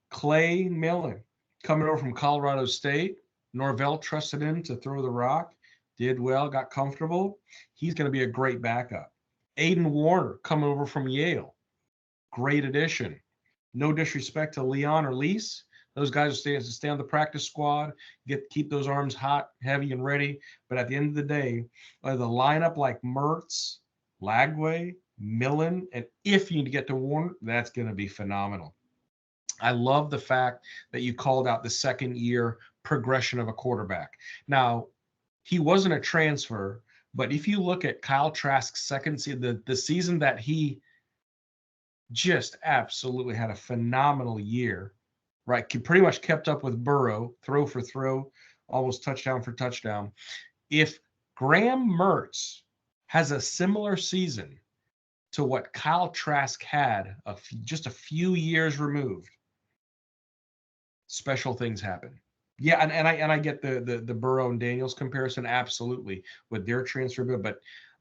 Clay Millen coming over from Colorado State. Norvell trusted him to throw the rock, did well, got comfortable. He's going to be a great backup. Aiden Warner coming over from Yale. Great addition. No disrespect to Leon or Lease. Those guys will stay on the practice squad, keep those arms hot, heavy, and ready. But at the end of the day, the lineup like Mertz, Lagway, Millen, and if you need to get to Warner, that's going to be phenomenal. I love the fact that you called out the second year progression of a quarterback. Now, he wasn't a transfer, but if you look at Kyle Trask's second season, the season that he just absolutely had a phenomenal year, right? Pretty much kept up with Burrow, throw for throw, almost touchdown for touchdown. If Graham Mertz has a similar season to what Kyle Trask had just a few years removed, special things happen. Yeah, and I get the Burrow and Daniels comparison absolutely with their transfer bill,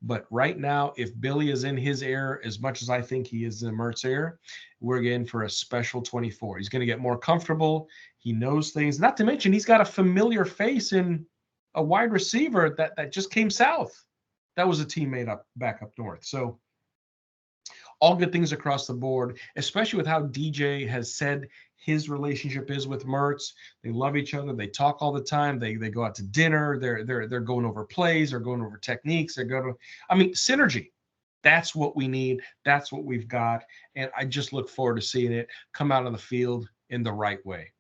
but right now, if Billy is in his air as much as I think he is in Mertz air, we're getting for a special 24. He's going to get more comfortable. He knows things. Not to mention, he's got a familiar face in a wide receiver that just came south. That was a teammate back up north. So all good things across the board, especially with how DJ has said his relationship is with Mertz. They love each other. They talk all the time. They go out to dinner. They're going over plays. They're going over techniques. Synergy. That's what we need. That's what we've got. And I just look forward to seeing it come out on the field in the right way.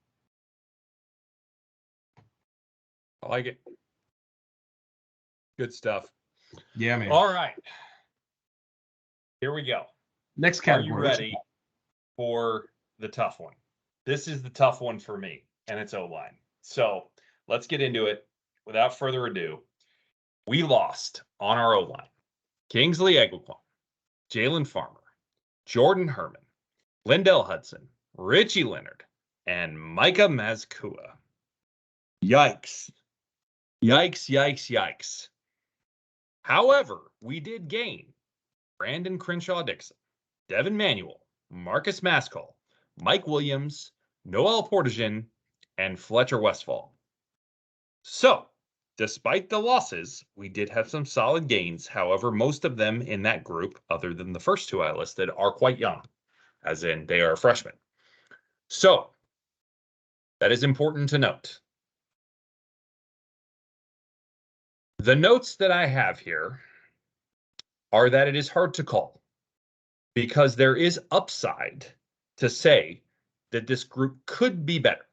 I like it. Good stuff. Yeah, man. All right. Here we go. Next category. Are you ready for the tough one? This is the tough one for me, and it's O-line. So let's get into it. Without further ado, we lost on our O-line Kingsley Eguakwan, Jalen Farmer, Jordan Herman, Lindell Hudson, Richie Leonard, and Micah Mazkua. Yikes. Yikes, yikes, yikes. However, we did gain Brandon Crenshaw-Dixon, Devin Manuel, Marcus Maskell, Mike Williams, Noel Portagen, and Fletcher Westfall. So, despite the losses, we did have some solid gains. However, most of them in that group, other than the first two I listed, are quite young, as in they are freshmen. So, that is important to note. The notes that I have here are that it is hard to call because there is upside to say that this group could be better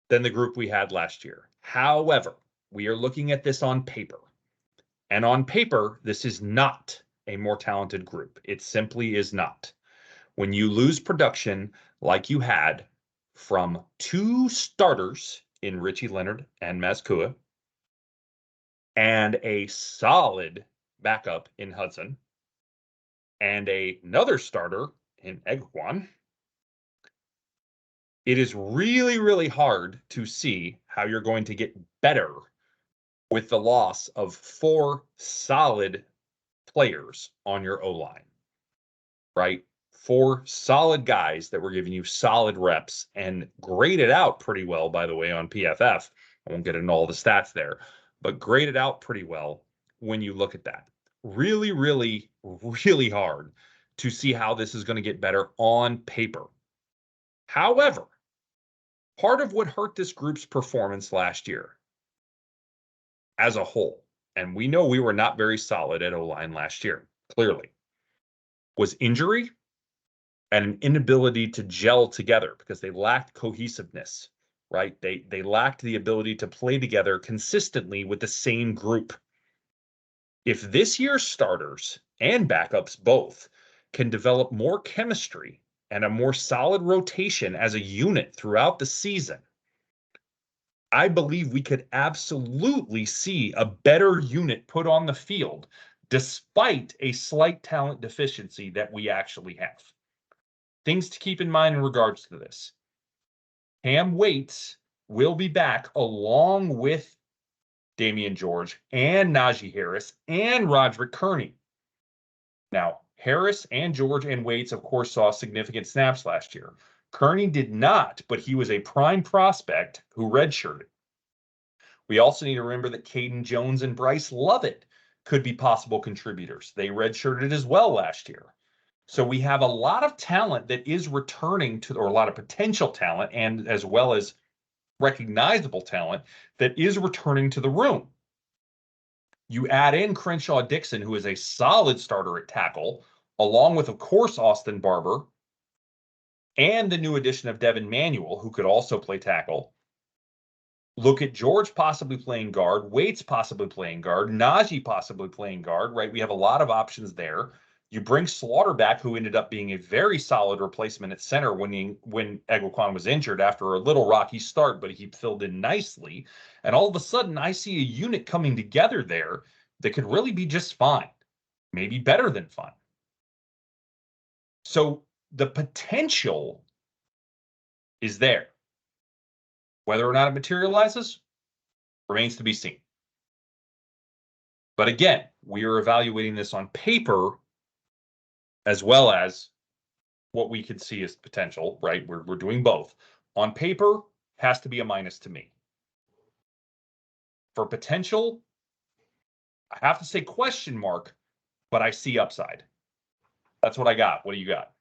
than the group we had last year. However, we are looking at this on paper. And on paper, this is not a more talented group. It simply is not. When you lose production like you had from two starters in Richie Leonard and Mazkua, and a solid backup in Hudson, and another starter in Eguakwan, it is really, really hard to see how you're going to get better with the loss of 4 solid players on your O-line, right? 4 solid guys that were giving you solid reps and graded out pretty well, by the way, on PFF. I won't get into all the stats there, but graded out pretty well when you look at that. Really, really, really hard to see how this is going to get better on paper. However, part of what hurt this group's performance last year as a whole, and we know we were not very solid at O-line last year, clearly, was injury and an inability to gel together because they lacked cohesiveness, right? They lacked the ability to play together consistently with the same group. If this year's starters and backups both can develop more chemistry and a more solid rotation as a unit throughout the season, I believe we could absolutely see a better unit put on the field despite a slight talent deficiency that we actually have. Things to keep in mind in regards to this. Cam Waits will be back along with Damian George and Najee Harris and Roderick Kearney. Now, Harris and George and Waits, of course, saw significant snaps last year. Kearney did not, but he was a prime prospect who redshirted. We also need to remember that Caden Jones and Bryce Lovett could be possible contributors. They redshirted as well last year. So we have a lot of talent that is returning to, or a lot of potential talent, and as well as recognizable talent that is returning to the room. You add in Crenshaw Dixon, who is a solid starter at tackle, along with, of course, Austin Barber, and the new addition of Devin Manuel, who could also play tackle. Look at George possibly playing guard, Waits possibly playing guard, Najee possibly playing guard, right? We have a lot of options there. You bring Slaughter back, who ended up being a very solid replacement at center when Egwuquan was injured after a little rocky start, but he filled in nicely. And all of a sudden, I see a unit coming together there that could really be just fine, maybe better than fine. So the potential is there. Whether or not it materializes remains to be seen. But again, we are evaluating this on paper as well as what we could see as potential, right? We're doing both. On paper, has to be a minus to me. For potential, I have to say question mark, but I see upside. That's what I got. What do you got?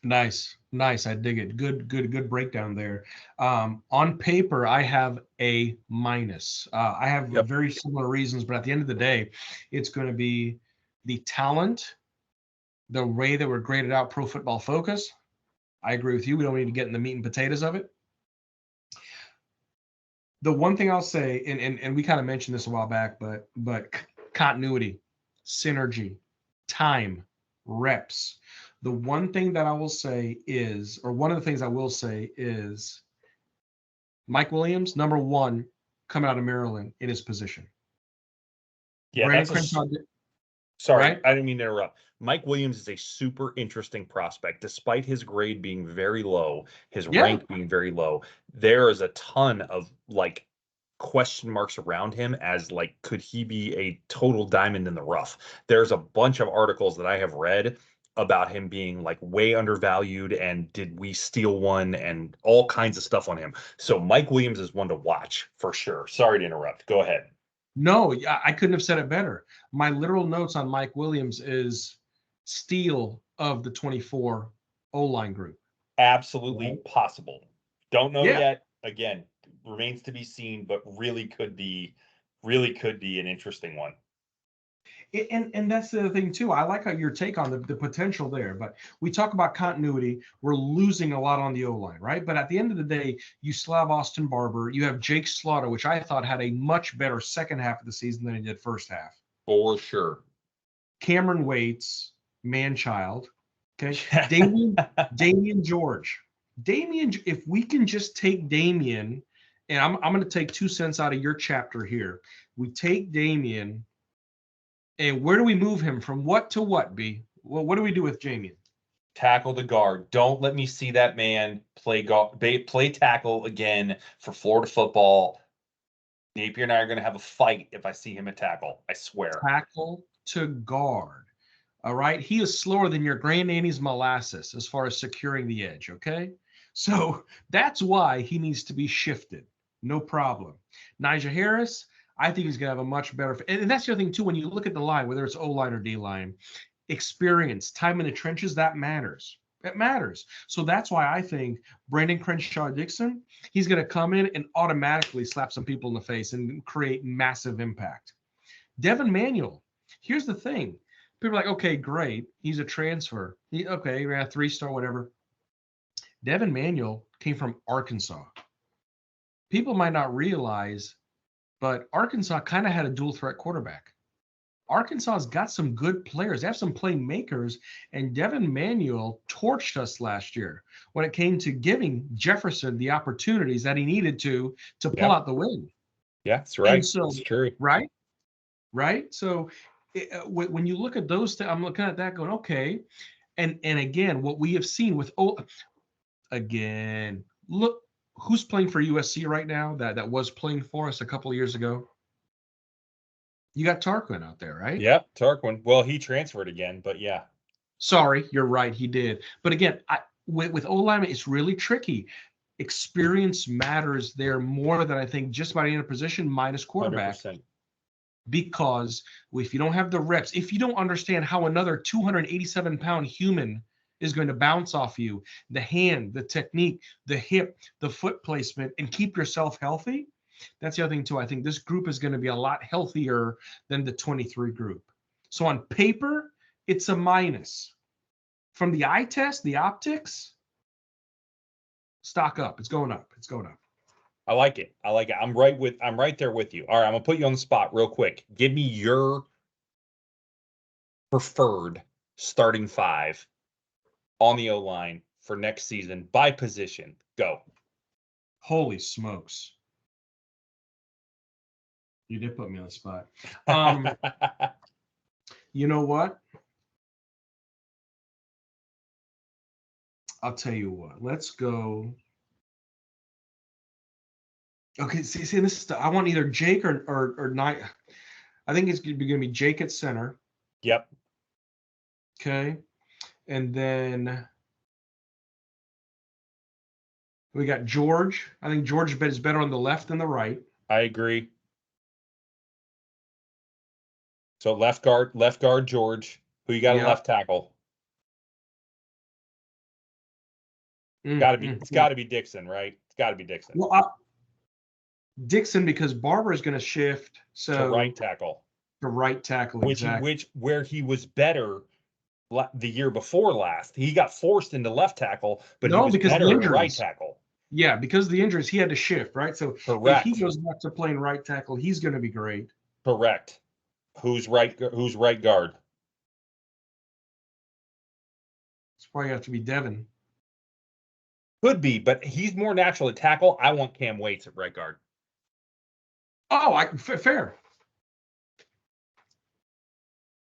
Nice. I dig it. Good breakdown there. On paper, I have a minus. I have very similar reasons, but at the end of the day, it's going to be the talent, the way that we're graded out Pro Football Focus. I agree with you. We don't need to get in the meat and potatoes of it. The one thing I'll say, and we kind of mentioned this a while back, but continuity, synergy, time, reps. The one thing that I will say is, or one of the things I will say is, Mike Williams, number one, coming out of Maryland in his position. Yeah, sorry, right? I didn't mean to interrupt. Mike Williams is a super interesting prospect. Despite his grade being very low, his rank being very low, there is a ton of question marks around him as could he be a total diamond in the rough? There's a bunch of articles that I have read about him being way undervalued and did we steal one and all kinds of stuff on him. So Mike Williams is one to watch for sure. Sorry to interrupt. Go ahead. No, I couldn't have said it better. My literal notes on Mike Williams is steal of the 24 O-line group. Absolutely possible. Don't know yet. Again, remains to be seen, but really could be an interesting one. And that's the other thing too. I like how your take on the potential there, but we talk about continuity. We're losing a lot on the O-line, right? But at the end of the day, you still have Austin Barber. You have Jake Slaughter, which I thought had a much better second half of the season than he did first half. For sure. Cameron Waits, man-child. Okay. Damian George. If we can just take Damian, and I'm going to take 2 cents out of your chapter here. We take Damian. And where do we move him from what to what, B? Well, what do we do with Damian? Tackle the guard. Don't let me see that man play tackle again for Florida football. Napier and I are going to have a fight if I see him at tackle. I swear. Tackle to guard. All right. He is slower than your granddaddy's molasses as far as securing the edge. Okay. So that's why he needs to be shifted. No problem. Najee Harris, I think he's going to have a much better – and that's the other thing, too. When you look at the line, whether it's O-line or D-line, experience, time in the trenches, that matters. It matters. So that's why I think Brandon Crenshaw-Dixon, he's going to come in and automatically slap some people in the face and create massive impact. Devin Manuel, here's the thing. People are like, okay, great. He's a transfer. He ran a 3-star, whatever. Devin Manuel came from Arkansas. People might not realize – but Arkansas kind of had a dual threat quarterback. Arkansas's got some good players. They have some playmakers, and Devin Manuel torched us last year when it came to giving Jefferson the opportunities that he needed to pull Yep. out the win. Yeah, that's And right. so, It's true. right. So when you look at those, I'm looking at that going, okay. And again, what we have seen with again, look who's playing for USC right now. That was playing for us a couple of years ago. You got Tarquin out there, right? Yep, Tarquin. Well, he transferred again, but yeah. Sorry, you're right. He did. But again, with O-lineman, it's really tricky. Experience matters there more than I think just about any position minus quarterback. 100%. Because if you don't have the reps, if you don't understand how another 287-pound human is going to bounce off you, the hand, the technique, the hip, the foot placement, and keep yourself healthy, that's the other thing too. I think this group is going to be a lot healthier than the 23 group. So on paper, it's a minus. From the eye test, the optics, stock up. It's going up. It's going up. I like it. I like it. I'm right there with you. All right, I'm gonna put you on the spot real quick. Give me your preferred starting five on the O-line for next season by position. Go. Holy smokes. You did put me on the spot. You know what? I'll tell you what. Let's go. Okay, see, this is I want either Jake or not. I think it's going to be Jake at center. Yep. Okay, and then we got George. I think George is better on the left than the right. I agree. So left guard George. Who you got at left tackle? It's got to be Dixon, right? It's got to be Dixon. Well, Dixon, because Barber is going to shift to right tackle. To right tackle, where he was better the year before last. He got forced into left tackle, but he was better at right tackle. Yeah, because of the injuries, he had to shift, right? So correct. If he goes back to playing right tackle, he's going to be great. Correct. Who's right guard? It's probably have to be Devin. Could be, but he's more natural at tackle. I want Cam Waits at right guard. Oh, fair.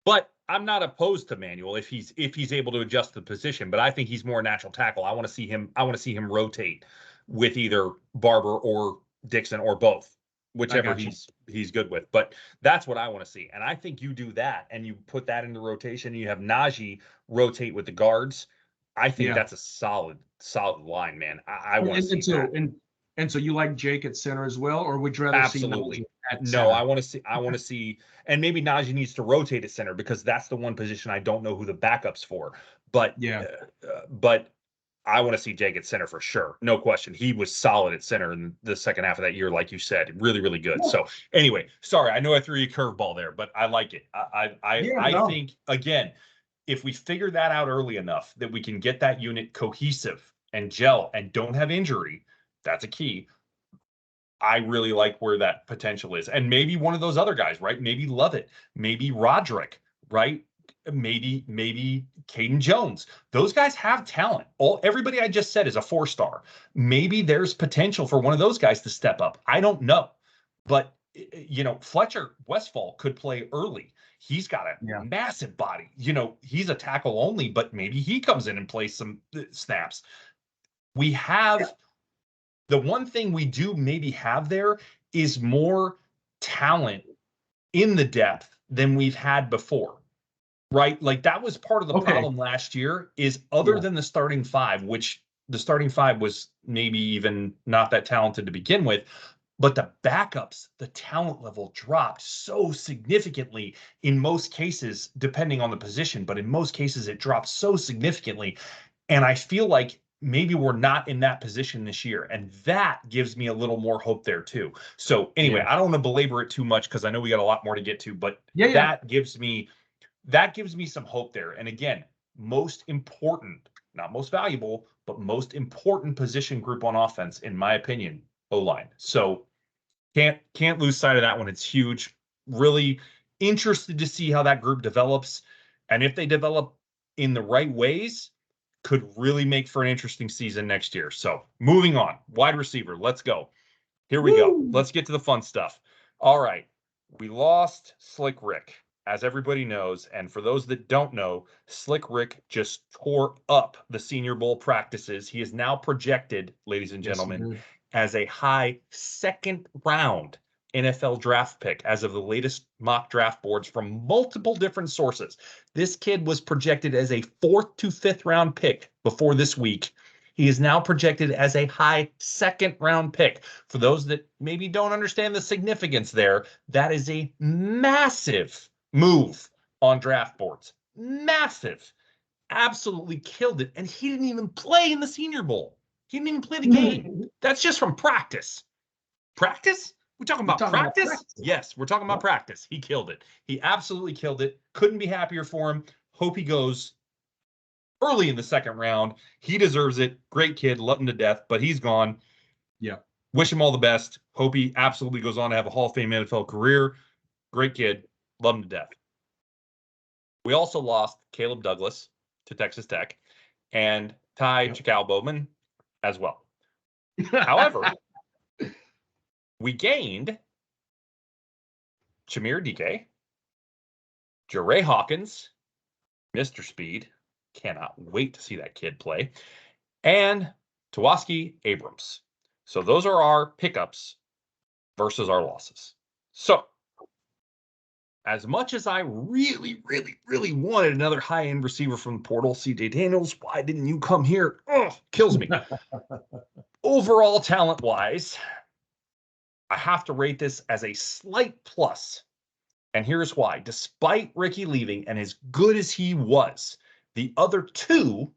But I'm not opposed to Manuel if he's able to adjust the position. But I think he's more natural tackle. I want to see him rotate with either Barber or Dixon or both, whichever he's good with. But that's what I want to see. And I think you do that and you put that into rotation. And you have Najee rotate with the guards. I think that's a solid line, man. I want to see that. And so you like Jake at center as well, or would you rather see Najee at center? No, I want to see, and maybe Najee needs to rotate at center because that's the one position I don't know who the backup's for. But but I want to see Jake at center for sure, no question. He was solid at center in the second half of that year, like you said, really, really good. Yeah. So anyway, sorry, I know I threw you a curveball there, but I like it. I think again, if we figure that out early enough that we can get that unit cohesive and gel and don't have injury. That's a key. I really like where that potential is. And maybe one of those other guys, right? Maybe Lovett, maybe Roderick, right? Maybe Caden Jones. Those guys have talent. Everybody I just said is a 4-star. Maybe there's potential for one of those guys to step up. I don't know. But, Fletcher Westfall could play early. He's got a massive body. He's a tackle only, but maybe he comes in and plays some snaps. We have... Yeah. The one thing we do maybe have there is more talent in the depth than we've had before, right? Like that was part of the problem last year is other than the starting five, which the starting five was maybe even not that talented to begin with, but the backups, the talent level dropped so significantly in most cases, depending on the position, but in most cases it dropped so significantly. And I feel like maybe we're not in that position this year. And that gives me a little more hope there too. So anyway, I don't want to belabor it too much because I know we got a lot more to get to, but that gives me some hope there. And again, most important, not most valuable, but most important position group on offense, in my opinion, O-line. So can't lose sight of that one. It's huge. Really interested to see how that group develops. And if they develop in the right ways, could really make for an interesting season next year. So moving on, wide receiver, let's go. Here we go. Let's get to the fun stuff. All right. We lost Slick Rick, as everybody knows. And for those that don't know, Slick Rick just tore up the Senior Bowl practices. He is now projected, ladies and gentlemen, as a high second round NFL draft pick as of the latest mock draft boards from multiple different sources. This kid was projected as a 4th to 5th round pick before this week. He is now projected as a high second round pick. For those that maybe don't understand the significance there, that is a massive move on draft boards. Massive. Absolutely killed it. And he didn't even play in the Senior Bowl. He didn't even play the game. That's just from practice. Practice? We're talking about practice? Yes, we're talking about practice. He killed it. He absolutely killed it. Couldn't be happier for him. Hope he goes early in the second round. He deserves it. Great kid. Love him to death, but he's gone. Yeah. Wish him all the best. Hope he absolutely goes on to have a Hall of Fame NFL career. Great kid. Love him to death. We also lost Caleb Douglas to Texas Tech and Ty Chikau Bowman as well. However, we gained Chimere Dike, Jeray Hawkins, Mr. Speed. Cannot wait to see that kid play. And Tawaski Abrams. So those are our pickups versus our losses. So as much as I really, really, really wanted another high-end receiver from the portal, CJ Daniels, why didn't you come here? Oh, kills me. Overall, talent-wise, I have to rate this as a slight plus. And here's why. Despite Ricky leaving, and as good as he was, the other two,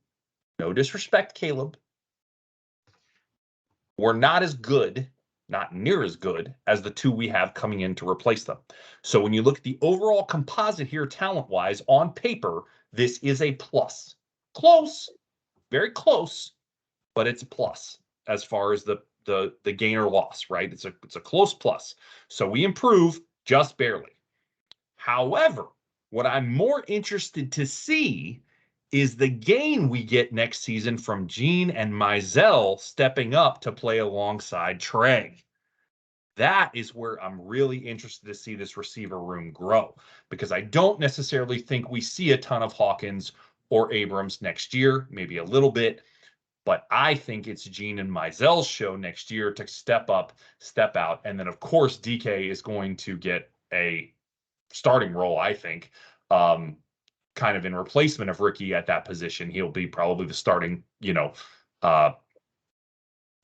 no disrespect, Caleb, were not as good, not near as good as the two we have coming in to replace them. So when you look at the overall composite here, talent-wise, on paper, this is a plus. Close, very close, but it's a plus as far as the gain or loss, right? It's a close plus. So we improve just barely. However, what I'm more interested to see is the gain we get next season from Gene and Mizell stepping up to play alongside Trey. That is where I'm really interested to see this receiver room grow, because I don't necessarily think we see a ton of Hawkins or Abrams next year, maybe a little bit, but I think it's Gene and Mizell's show next year to step up, step out, and then of course DK is going to get a starting role, I think, kind of in replacement of Ricky at that position. He'll be probably the starting,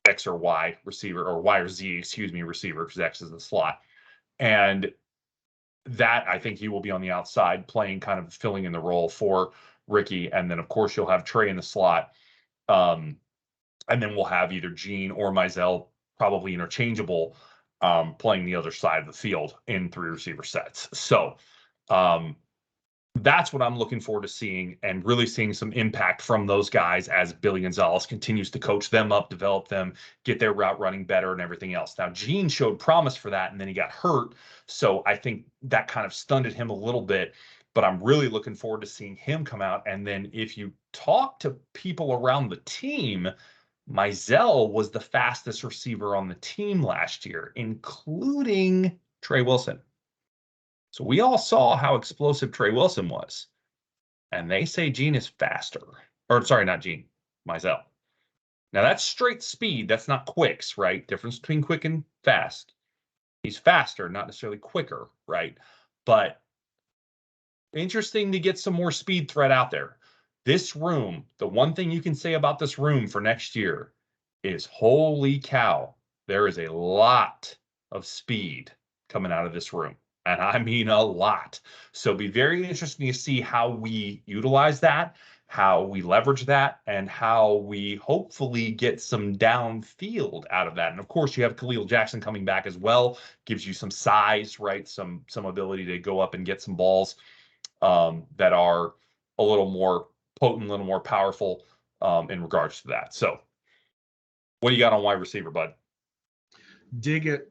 X or Y receiver, or Y or Z, receiver, because X is the slot. And that, I think he will be on the outside playing, kind of filling in the role for Ricky. And then, of course, you'll have Trey in the slot. And then we'll have either Gene or Mizell, probably interchangeable, playing the other side of the field in 3 receiver sets. So that's what I'm looking forward to seeing, and really seeing some impact from those guys as Billy Gonzalez continues to coach them up, develop them, get their route running better and everything else. Now, Gene showed promise for that, and then he got hurt. So I think that kind of stunted him a little bit, but I'm really looking forward to seeing him come out. And then if you talk to people around the team, Mizell was the fastest receiver on the team last year, including Trey Wilson. So we all saw how explosive Trey Wilson was. And they say Gene is faster. Or sorry, not Gene, Mizell. Now that's straight speed. That's not quicks, right? Difference between quick and fast. He's faster, not necessarily quicker, right? But interesting to get some more speed threat out there. This room, the one thing you can say about this room for next year is, holy cow, there is a lot of speed coming out of this room. And I mean a lot. So be very interesting to see how we utilize that, how we leverage that, and how we hopefully get some downfield out of that. And of course, you have Khalil Jackson coming back as well, gives you some size, right? Some ability to go up and get some balls that are a little more potent, a little more powerful in regards to that. So what do you got on wide receiver, bud? Dig it.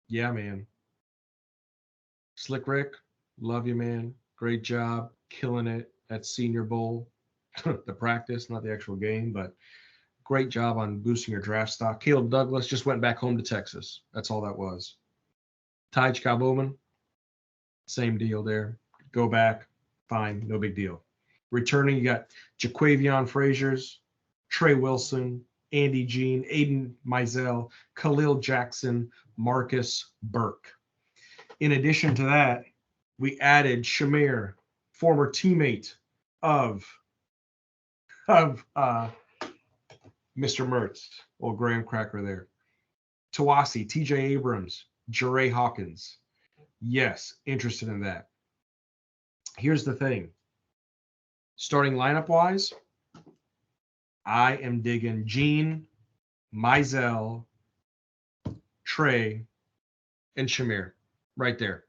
Yeah, man. Slick Rick, love you, man. Great job, killing it at Senior Bowl, the practice, not the actual game, but great job on boosting your draft stock. Caleb Douglas just went back home to Texas. That's all that was. Taj Bowman, same deal there. Go back, fine, no big deal. Returning, you got Jaquavion Fraziers, Trey Wilson, Andy Jean, Aiden Mizell, Khalil Jackson, Marcus Burke. In addition to that, we added Shamir, former teammate of Mr. Mertz, old Graham Cracker there. Tawasi, TJ Abrams, Jeray Hawkins. Yes, interested in that. Here's the thing. Starting lineup wise, I am digging Gene, Mizell, Trey, and Shamir right there.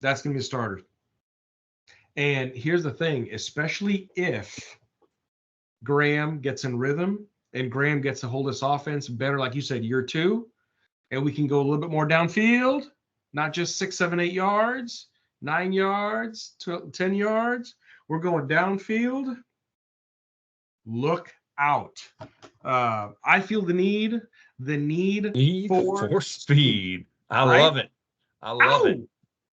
That's going to be the starter. And here's the thing, especially if Graham gets in rhythm and Graham gets to hold this offense better, like you said, year 2, and we can go a little bit more downfield, not just 6, 7, 8 yards, 9 yards, 10 yards. We're going downfield. Look out. I feel the need for speed. I right? love it. I love it.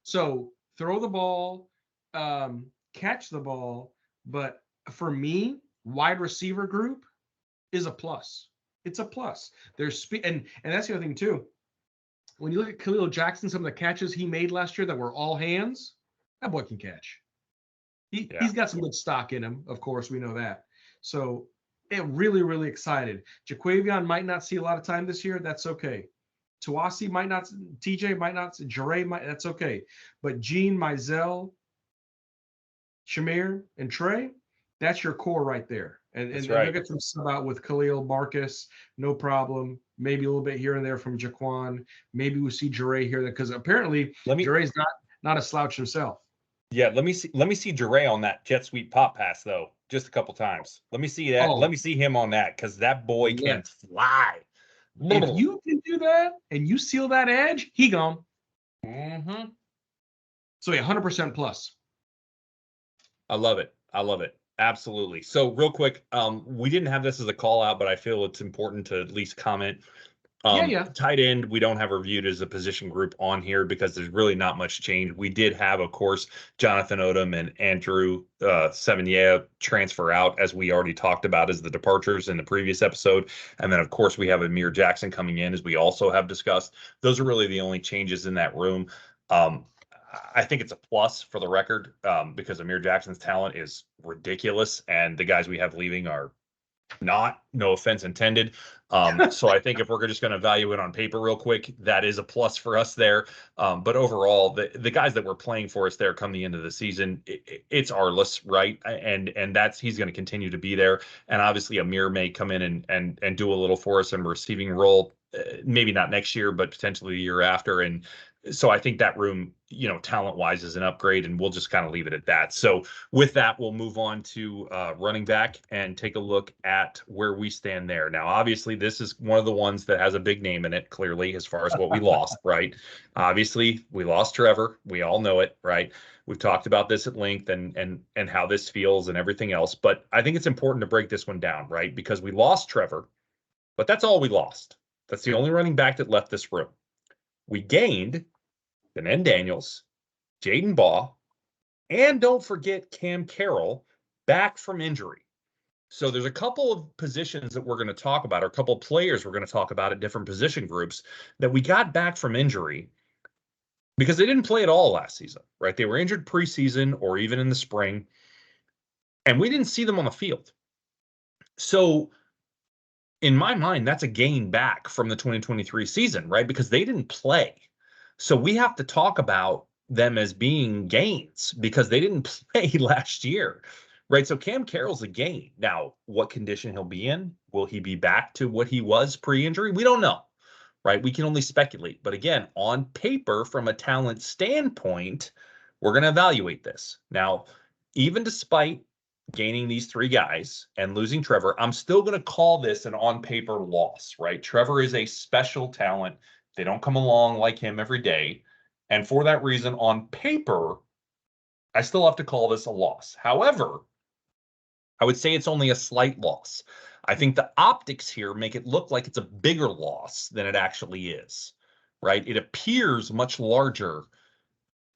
So throw the ball, catch the ball, but for me, wide receiver group is a plus. It's a plus. There's speed, and that's the other thing too. When you look at Khalil Jackson, some of the catches he made last year that were all hands, that boy can catch. He's got some good stock in him. Of course, we know that. So really, really excited. Jaquavion might not see a lot of time this year. That's okay. Tawasi might not, TJ might not, Jeray might, that's okay. But Gene, Mizell, Shamir, and Trey, that's your core right there. And they'll get some sub out with Khalil, Marcus, no problem. Maybe a little bit here and there from Jaquan. Maybe we see Jeray here because apparently Jeray's not a slouch himself. Yeah, let me see Jeray on that jet sweep pop pass though, just a couple times. Let me see that. Let me see him on that because that boy can fly. If you can do that and you seal that edge, he gone. Mm-hmm. So 100% plus. I love it. Absolutely. So real quick, we didn't have this as a call out, but I feel it's important to at least comment. Tight end, we don't have reviewed as a position group on here because there's really not much change. We did have, of course, Jonathan Odom and Andrew Sevigny transfer out, as we already talked about as the departures in the previous episode. And then, of course, we have Amir Jackson coming in, as we also have discussed. Those are really the only changes in that room. I think it's a plus for the record because Amir Jackson's talent is ridiculous, and the guys we have leaving are not, no offense intended. So I think if we're just going to evaluate on paper real quick, that is a plus for us there. But overall, the guys that were playing for us there come the end of the season, it's Arliss, right? And he's going to continue to be there. And obviously Amir may come in and do a little for us in a receiving role, maybe not next year, but potentially the year after. And so I think that room, talent wise is an upgrade, and we'll just kind of leave it at that. So with that, we'll move on to running back and take a look at where we stand there. Now, obviously, this is one of the ones that has a big name in it, clearly, as far as what we lost, right? Obviously, we lost Trevor. We all know it, right? We've talked about this at length and how this feels and everything else. But I think it's important to break this one down, right? Because we lost Trevor, but that's all we lost. That's the only running back that left this room. We gained Danen Daniels, Jaden Baugh, and don't forget Cam Carroll back from injury. So there's a couple of positions that we're going to talk about, or a couple of players we're going to talk about at different position groups that we got back from injury because they didn't play at all last season, right? They were injured preseason or even in the spring, and we didn't see them on the field. So in my mind, that's a gain back from the 2023 season, right? Because they didn't play. So we have to talk about them as being gains because they didn't play last year, right? So Cam Carroll's a gain. Now, what condition he'll be in? Will he be back to what he was pre-injury? We don't know, right? We can only speculate. But again, on paper, from a talent standpoint, we're going to evaluate this. Now, even despite gaining these three guys and losing Trevor, I'm still going to call this an on-paper loss, right? Trevor is a special talent. They don't come along like him every day. And for that reason, on paper, I still have to call this a loss. However, I would say it's only a slight loss. I think the optics here make it look like it's a bigger loss than it actually is, right? It appears much larger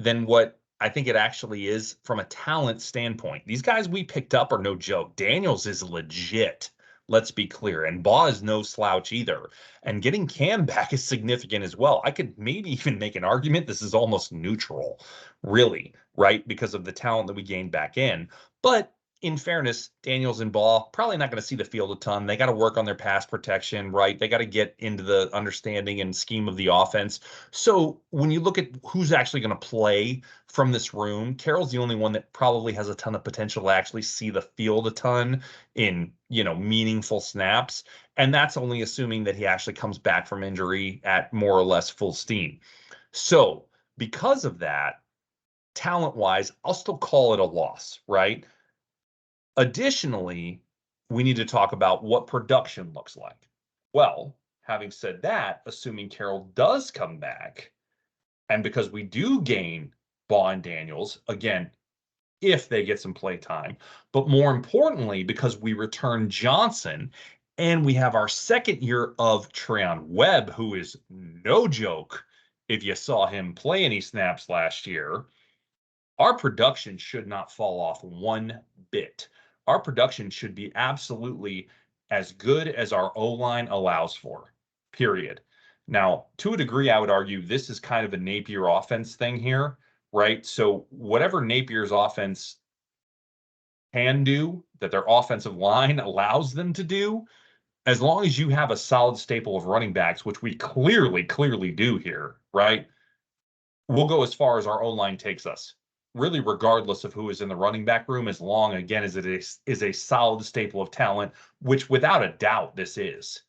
than what I think it actually is from a talent standpoint. These guys we picked up are no joke. Daniels is legit. Let's be clear. And Baugh is no slouch either. And getting Cam back is significant as well. I could maybe even make an argument this is almost neutral, really, right? Because of the talent that we gained back in. But in fairness, Daniels and Baugh probably not going to see the field a ton. They got to work on their pass protection, right? They got to get into the understanding and scheme of the offense. So when you look at who's actually going to play from this room, Carroll's the only one that probably has a ton of potential to actually see the field a ton in, meaningful snaps. And that's only assuming that he actually comes back from injury at more or less full steam. So because of that, talent-wise, I'll still call it a loss, right? Additionally, we need to talk about what production looks like. Well, having said that, assuming Carroll does come back, and because we do gain Baugh and Daniels, again, if they get some play time, but more importantly, because we return Johnson and we have our second year of Treon Webb, who is no joke if you saw him play any snaps last year, our production should not fall off one bit. Our production should be absolutely as good as our O-line allows for, period. Now, to a degree, I would argue this is kind of a Napier offense thing here, right? So whatever Napier's offense can do, that their offensive line allows them to do, as long as you have a solid staple of running backs, which we clearly do here, right? We'll go as far as our O-line takes us, really regardless of who is in the running back room, as long, again, as it is a solid staple of talent, which without a doubt this is,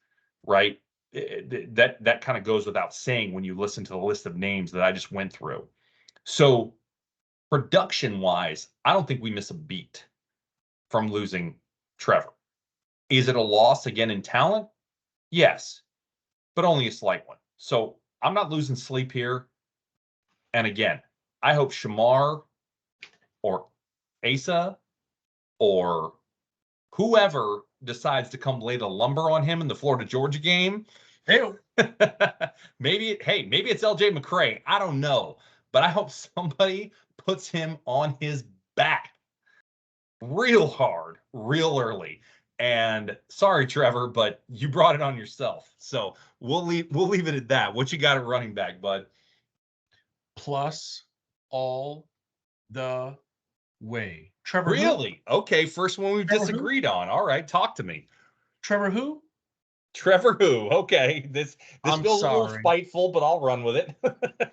right? That kind of goes without saying when you listen to the list of names that I just went through. So production-wise, I don't think we miss a beat from losing Trevor. Is it a loss again in talent? Yes, but only a slight one. So I'm not losing sleep here. And again, I hope Shamar or Asa or whoever decides to come lay the lumber on him in the Florida Georgia game. maybe it's LJ McCray. I don't know. But I hope somebody puts him on his back real hard, real early. And sorry, Trevor, but you brought it on yourself. So we'll leave it at that. What you got at running back, bud? Plus all the way. Trevor Really? Who? Okay, first one we've Trevor disagreed on. All right, talk to me. Trevor who? Trevor who? Okay, this I'm feels a little sorry. spiteful, but I'll run with it.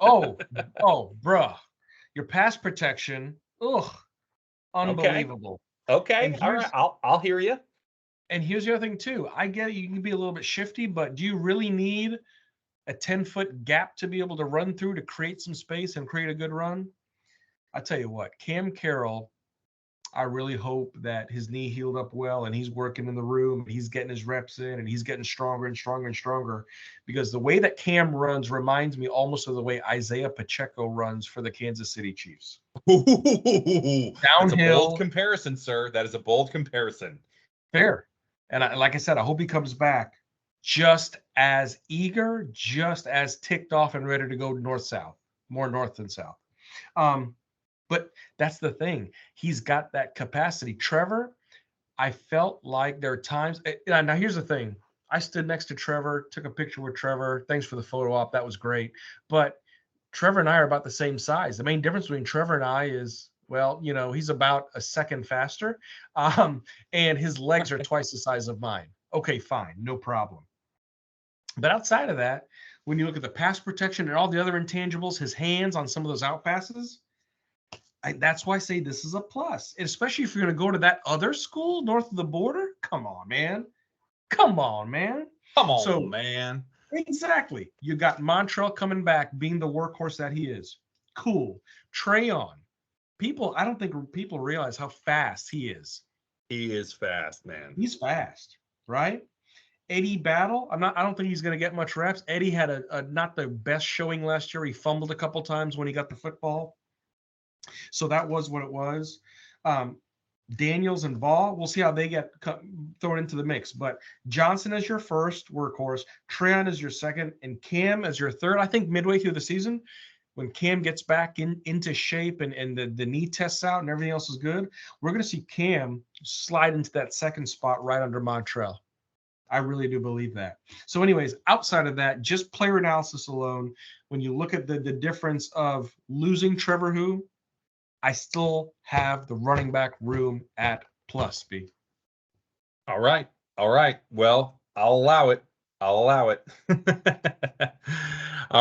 oh, bruh. Your pass protection, unbelievable. Okay. All right. I'll hear you. And here's the other thing too. I get it, you can be a little bit shifty, but do you really need a 10-foot gap to be able to run through to create some space and create a good run? I tell you what, Cam Carroll, I really hope that his knee healed up well and he's working in the room and he's getting his reps in and he's getting stronger and stronger and stronger, because the way that Cam runs reminds me almost of the way Isaiah Pacheco runs for the Kansas City Chiefs. Downhill. That's a bold comparison, sir. That is a bold comparison. Fair. And like I said, I hope he comes back just as eager, just as ticked off and ready to go north-south, more north than south. But that's the thing. He's got that capacity. Trevor, I felt like there are times. Now, here's the thing. I stood next to Trevor, took a picture with Trevor. Thanks for the photo op. That was great. But Trevor and I are about the same size. The main difference between Trevor and I is, well, he's about a second faster. And his legs are twice the size of mine. Okay, fine. No problem. But outside of that, when you look at the pass protection and all the other intangibles, his hands on some of those out passes, that's why I say this is a plus. And especially if you're going to go to that other school north of the border. Come on, man. Exactly. You got Montrell coming back, being the workhorse that he is. Cool. Treon. I don't think people realize how fast he is. He is fast, man. He's fast, right? Eddie Battle. I don't think he's going to get much reps. Eddie had a not the best showing last year. He fumbled a couple times when he got the football. So that was what it was. Daniels and Ball, we'll see how they get thrown into the mix. But Johnson as your first workhorse, Treon as your second, and Cam as your third. I think midway through the season, when Cam gets back into shape and the knee tests out and everything else is good, we're going to see Cam slide into that second spot right under Montrell. I really do believe that. So anyways, outside of that, just player analysis alone, when you look at the difference of losing Trevor Who, I still have the running back room at plus B. All right. Well, I'll allow it. All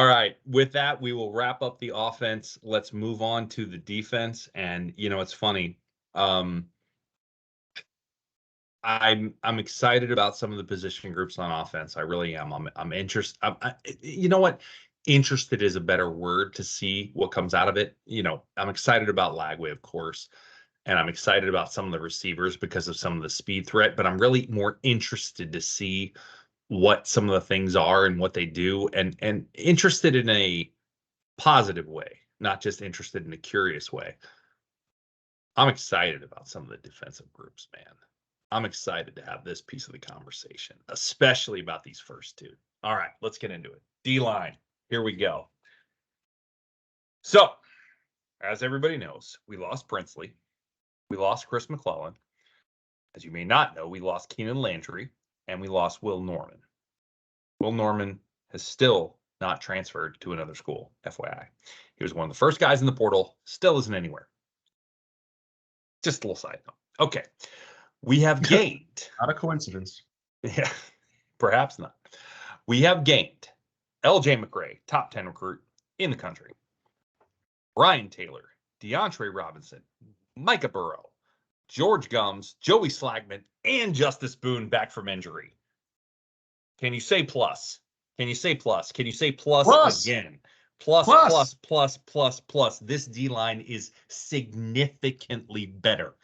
right. With that, we will wrap up the offense. Let's move on to the defense. And it's funny. I'm excited about some of the position groups on offense. I really am. I'm interested. You know what? Interested is a better word to see what comes out of it. I'm excited about Lagway, of course, and I'm excited about some of the receivers because of some of the speed threat, but I'm really more interested to see what some of the things are and what they do, and interested in a positive way, not just interested in a curious way. I'm excited about some of the defensive groups, man. I'm excited to have this piece of the conversation, especially about these first two. All right, let's get into it. D-line. Here we go. So, as everybody knows, we lost Princely. We lost Chris McClellan. As you may not know, we lost Keenan Landry, and we lost Will Norman. Will Norman has still not transferred to another school, FYI. He was one of the first guys in the portal, still isn't anywhere. Just a little side note. Okay. We have gained. Not a coincidence. Yeah, perhaps not. We have gained LJ McRae, top 10 recruit in the country. Brian Taylor, DeAndre Robinson, Micah Burrow, George Gums, Joey Slagman, and Justice Boone back from injury. Can you say plus? Can you say plus? Can you say plus again? Plus. This D-line is significantly better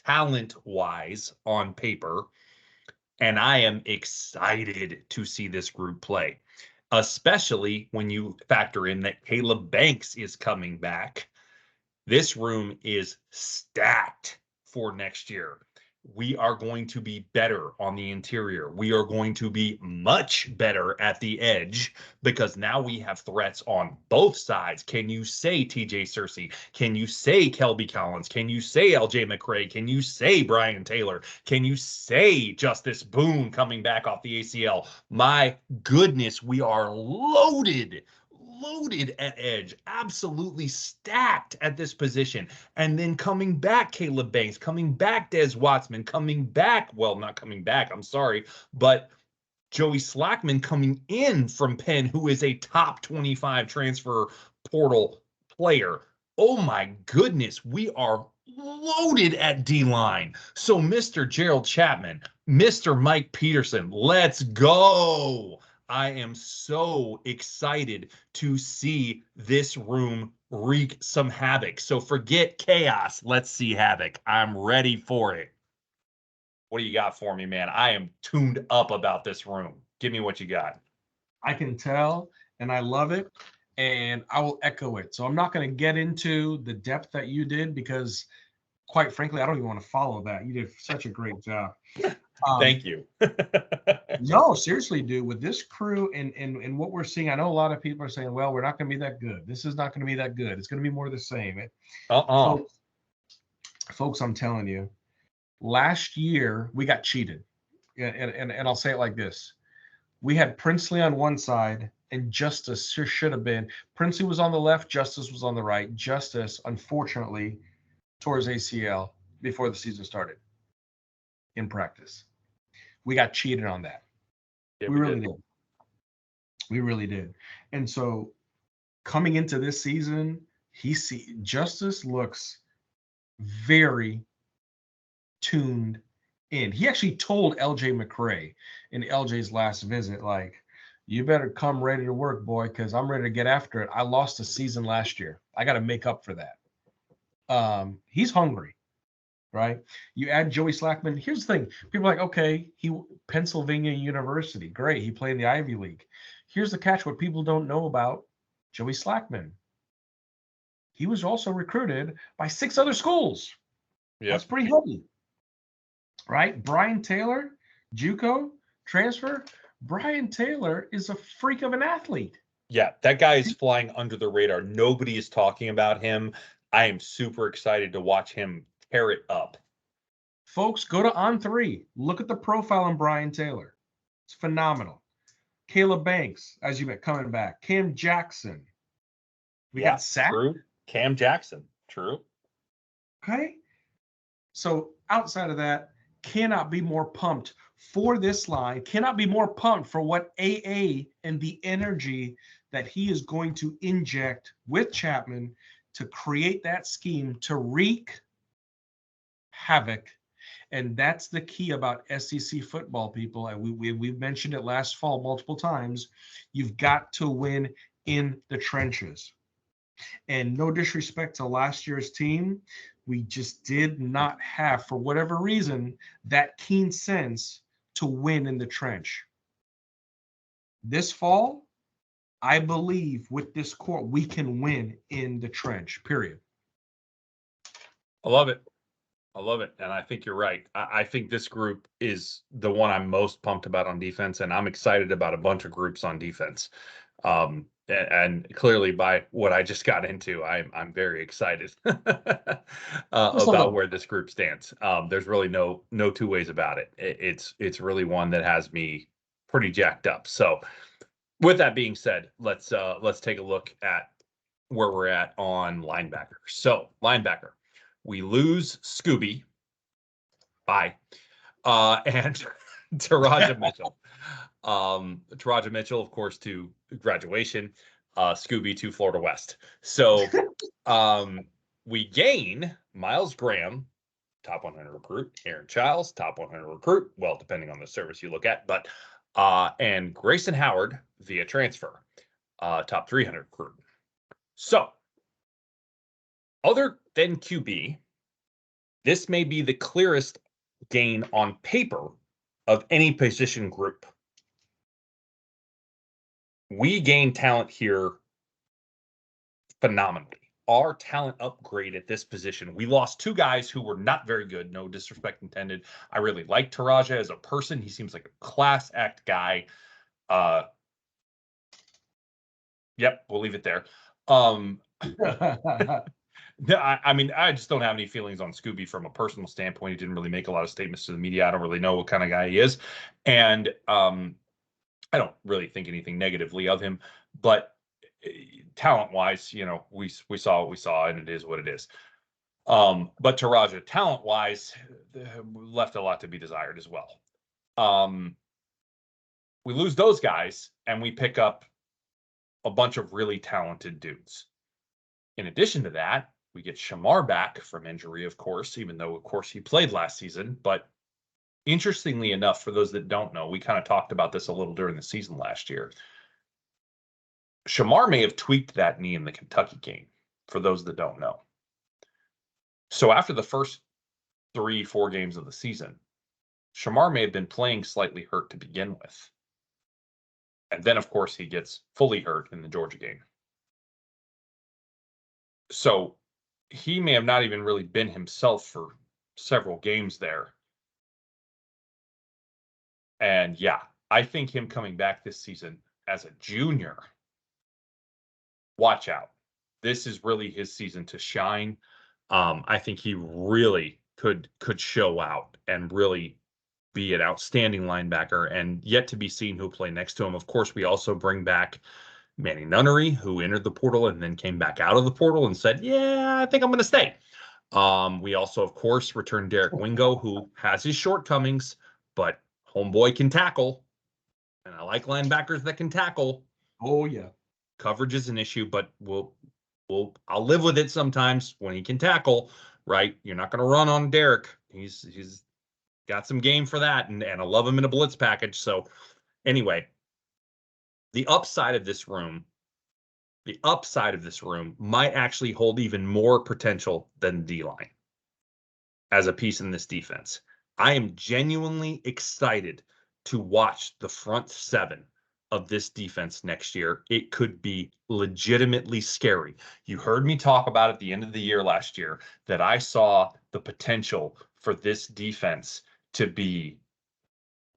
talent-wise on paper. And I am excited to see this group play, especially when you factor in that Caleb Banks is coming back. This room is stacked for next year. We are going to be better on the interior. We are going to be much better at the edge because now we have threats on both sides. Can you say TJ Searcy? Can you say Kelby Collins? Can you say LJ McRae? Can you say Brian Taylor? Can you say Justice Boone coming back off the ACL? My goodness, we are loaded at edge, absolutely stacked at this position. And then coming back, Caleb Banks, coming back, Des Wattsman, coming back, well, not coming back, I'm sorry, but Joey Slackman coming in from Penn, who is a top 25 transfer portal player. Oh my goodness, we are loaded at D-line. So Mr. Gerald Chapman, Mr. Mike Peterson, let's go. I am so excited to see this room wreak some havoc. So forget chaos. Let's see havoc. I'm ready for it. What do you got for me, man? I am tuned up about this room. Give me what you got. I can tell, and I love it, and I will echo it. So I'm not going to get into the depth that you did because, quite frankly, I don't even want to follow that. You did such a great job. Thank you. No, seriously, dude, with this crew and what we're seeing, I know a lot of people are saying, well, we're not going to be that good. This is not going to be that good. It's going to be more of the same. Folks, I'm telling you, last year we got cheated. And I'll say it like this. We had Princely on one side and Justice should have been. Princely was on the left. Justice was on the right. Justice, unfortunately, tore his ACL before the season started in practice. We got cheated on that. Yeah, we really did. We really did. And so coming into this season, Justice looks very tuned in. He actually told LJ McRae in LJ's last visit, like, you better come ready to work, boy, because I'm ready to get after it. I lost a season last year. I got to make up for that. He's hungry, right? You add Joey Slackman. Here's the thing: people are like, okay, Pennsylvania University, great, he played in the Ivy League. Here's the catch: what people don't know about Joey Slackman, he was also recruited by 6 other schools. Yeah, That's pretty heavy, right? Brian Taylor, JUCO transfer. Brian Taylor is a freak of an athlete. yeah, that guy is flying under the radar. Nobody is talking about him. I am super excited to watch him tear it up. Folks, go to On3. Look at the profile on Brian Taylor. It's phenomenal. Caleb Banks, as you met, coming back. Cam Jackson. We got Sack. True. Cam Jackson. True. Okay. So outside of that, cannot be more pumped for this line. Cannot be more pumped for what AA and the energy that he is going to inject with Chapman to create that scheme to wreak havoc. And that's the key about SEC football, people. And we've mentioned it last fall multiple times. You've got to win in the trenches. And no disrespect to last year's team, we just did not have, for whatever reason, that keen sense to win in the trench. This fall, I believe with this core, we can win in the trench, period. I love it. I love it. And I think you're right. I think this group is the one I'm most pumped about on defense, and I'm excited about a bunch of groups on defense. And clearly by what I just got into, I'm very excited about where this group stands. There's really no two ways about it. It's really one that has me pretty jacked up. So with that being said, let's take a look at where we're at on linebacker. So linebacker, we lose Scooby. Bye. And Taraja Mitchell. Taraja Mitchell, of course, to graduation. Scooby to Florida West. So we gain Miles Graham, top 100 recruit. Aaron Childs, top 100 recruit. Well, depending on the service you look at. But and Grayson Howard via transfer, top 300 recruit. So other than QB, this may be the clearest gain on paper of any position group. We gain talent here phenomenally. Our talent upgrade at this position. We lost 2 guys who were not very good. No disrespect intended. I really like Taraja as a person. He seems like a class act guy. Yep, we'll leave it there. I mean, I just don't have any feelings on Scooby from a personal standpoint. He didn't really make a lot of statements to the media. I don't really know what kind of guy he is. And I don't really think anything negatively of him. But talent-wise, we saw what we saw, and it is what it is. But Taraja, talent-wise, left a lot to be desired as well. We lose those guys, and we pick up a bunch of really talented dudes. In addition to that, we get Shamar back from injury, of course, even though, of course, he played last season. But interestingly enough, for those that don't know, we kind of talked about this a little during the season last year. Shamar may have tweaked that knee in the Kentucky game, for those that don't know. So after the first 3-4 games of the season, Shamar may have been playing slightly hurt to begin with. And then, of course, he gets fully hurt in the Georgia game. So he may have not even really been himself for several games there. And yeah, I think him coming back this season as a junior, watch out. This is really his season to shine. I think he really could show out and really be an outstanding linebacker, and yet to be seen who'll play next to him. Of course, we also bring back Manny Nunnery, who entered the portal and then came back out of the portal and said, yeah, I think I'm going to stay. We also, of course, returned Derek Wingo, who has his shortcomings, but homeboy can tackle. And I like linebackers that can tackle. Oh, yeah. Coverage is an issue, but I'll live with it sometimes when he can tackle, right? You're not going to run on Derek. He's got some game for that, and I love him in a blitz package. So anyway, the upside of this room might actually hold even more potential than D-line. as a piece in this defense. I am genuinely excited to watch the front seven of this defense next year. It could be legitimately scary. You heard me talk about at the end of the year last year that I saw the potential for this defense to be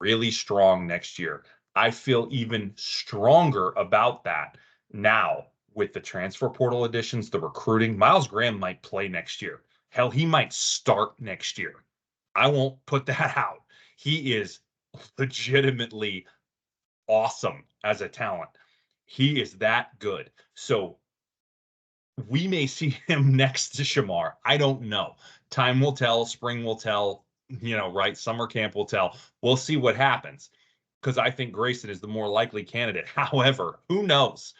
really strong next year. I feel even stronger about that now with the transfer portal additions, the recruiting. Miles Graham might play next year. Hell, he might start next year. I won't put that out. He is legitimately awesome as a talent. He is that good. So we may see him next to Shamar. I don't know. Time will tell. Spring will tell. Right? Summer camp will tell. We'll see what happens because I think Grayson is the more likely candidate. However, who knows?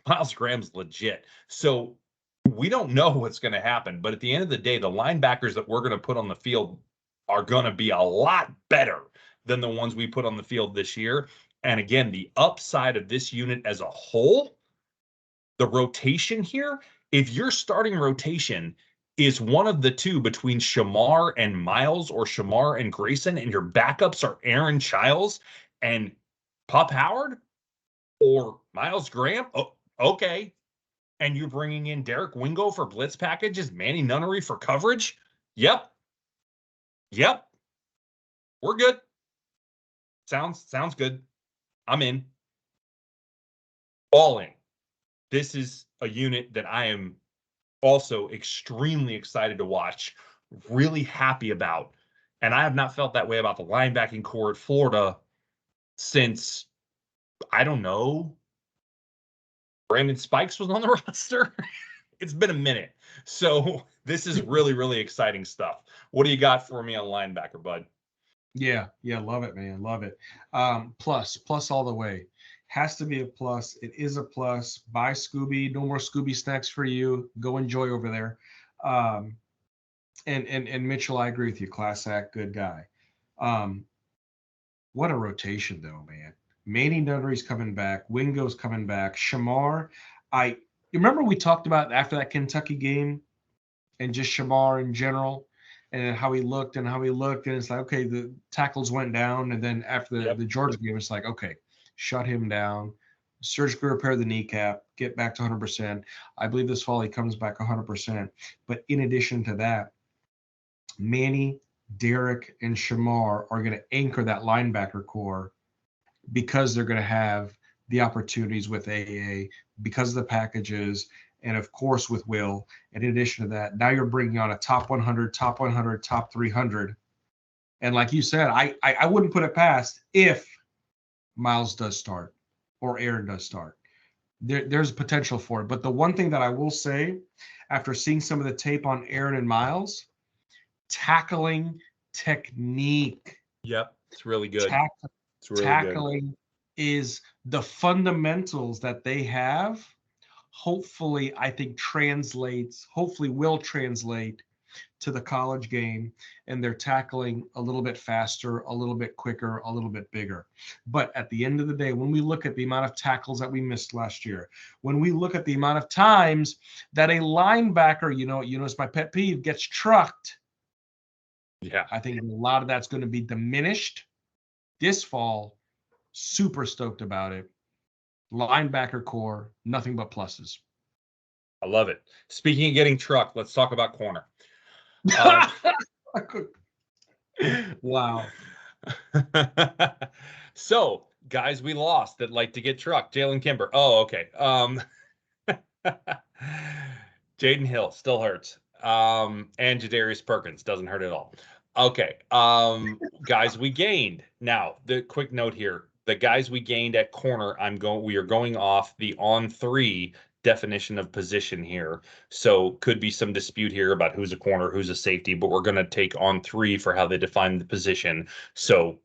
Miles Graham's legit. So we don't know what's going to happen. But at the end of the day, the linebackers that we're going to put on the field are going to be a lot better than the ones we put on the field this year. And again, the upside of this unit as a whole, the rotation here, if your starting rotation is one of the two between Shamar and Miles or Shamar and Grayson, and your backups are Aaron Childs and Pup Howard or Miles Graham, okay. And you're bringing in Derek Wingo for blitz packages, Manny Nunnery for coverage. Yep. We're good. Sounds good. I'm in. All in. This is a unit that I am also extremely excited to watch, really happy about. And I have not felt that way about the linebacking core at Florida since, I don't know, Brandon Spikes was on the roster. It's been a minute. So this is really, really exciting stuff. What do you got for me on linebacker, bud? Yeah, love it, man. Love it. Plus all the way. Has to be a plus. It is a plus. Buy Scooby. No more Scooby snacks for you. Go enjoy over there. And Mitchell, I agree with you. Class act, good guy. What a rotation though, man. Manny Nunnery's coming back. Wingo's coming back. Shamar. You remember we talked about after that Kentucky game and just Shamar in general and how he looked. And it's like, okay, the tackles went down. And then after the Georgia game, it's like, okay, shut him down, surgically repair the kneecap, get back to 100%. I believe this fall he comes back 100%. But in addition to that, Manny, Derek, and Shamar are going to anchor that linebacker core because they're going to have the opportunities with AA, because of the packages, and of course with Will. And in addition to that, now you're bringing on a top 100, top 300. And like you said, I wouldn't put it past if Miles does start or Aaron does start. There's potential for it. But the one thing that I will say, after seeing some of the tape on Aaron and Miles, tackling technique. Yep, it's really good. It's really tackling good. Is the fundamentals that they have. Hopefully, I think will translate to the college game, and they're tackling a little bit faster, a little bit quicker, a little bit bigger. But at the end of the day, when we look at the amount of tackles that we missed last year, when we look at the amount of times that a linebacker, it's my pet peeve, gets trucked. Yeah. I think a lot of that's going to be diminished this fall. Super stoked about it. Linebacker core, nothing but pluses. I love it. Speaking of getting trucked, let's talk about corner. Wow. So, guys, we lost that like to get trucked. Jalen Kimber. Oh, okay. Jaden Hill still hurts. And Jadarius Perkins doesn't hurt at all. Okay. Guys, we gained. Now, the quick note here. The guys we gained at corner, we are going off the on 3 definition of position here. So could be some dispute here about who's a corner, who's a safety, but we're going to take on 3 for how they define the position. So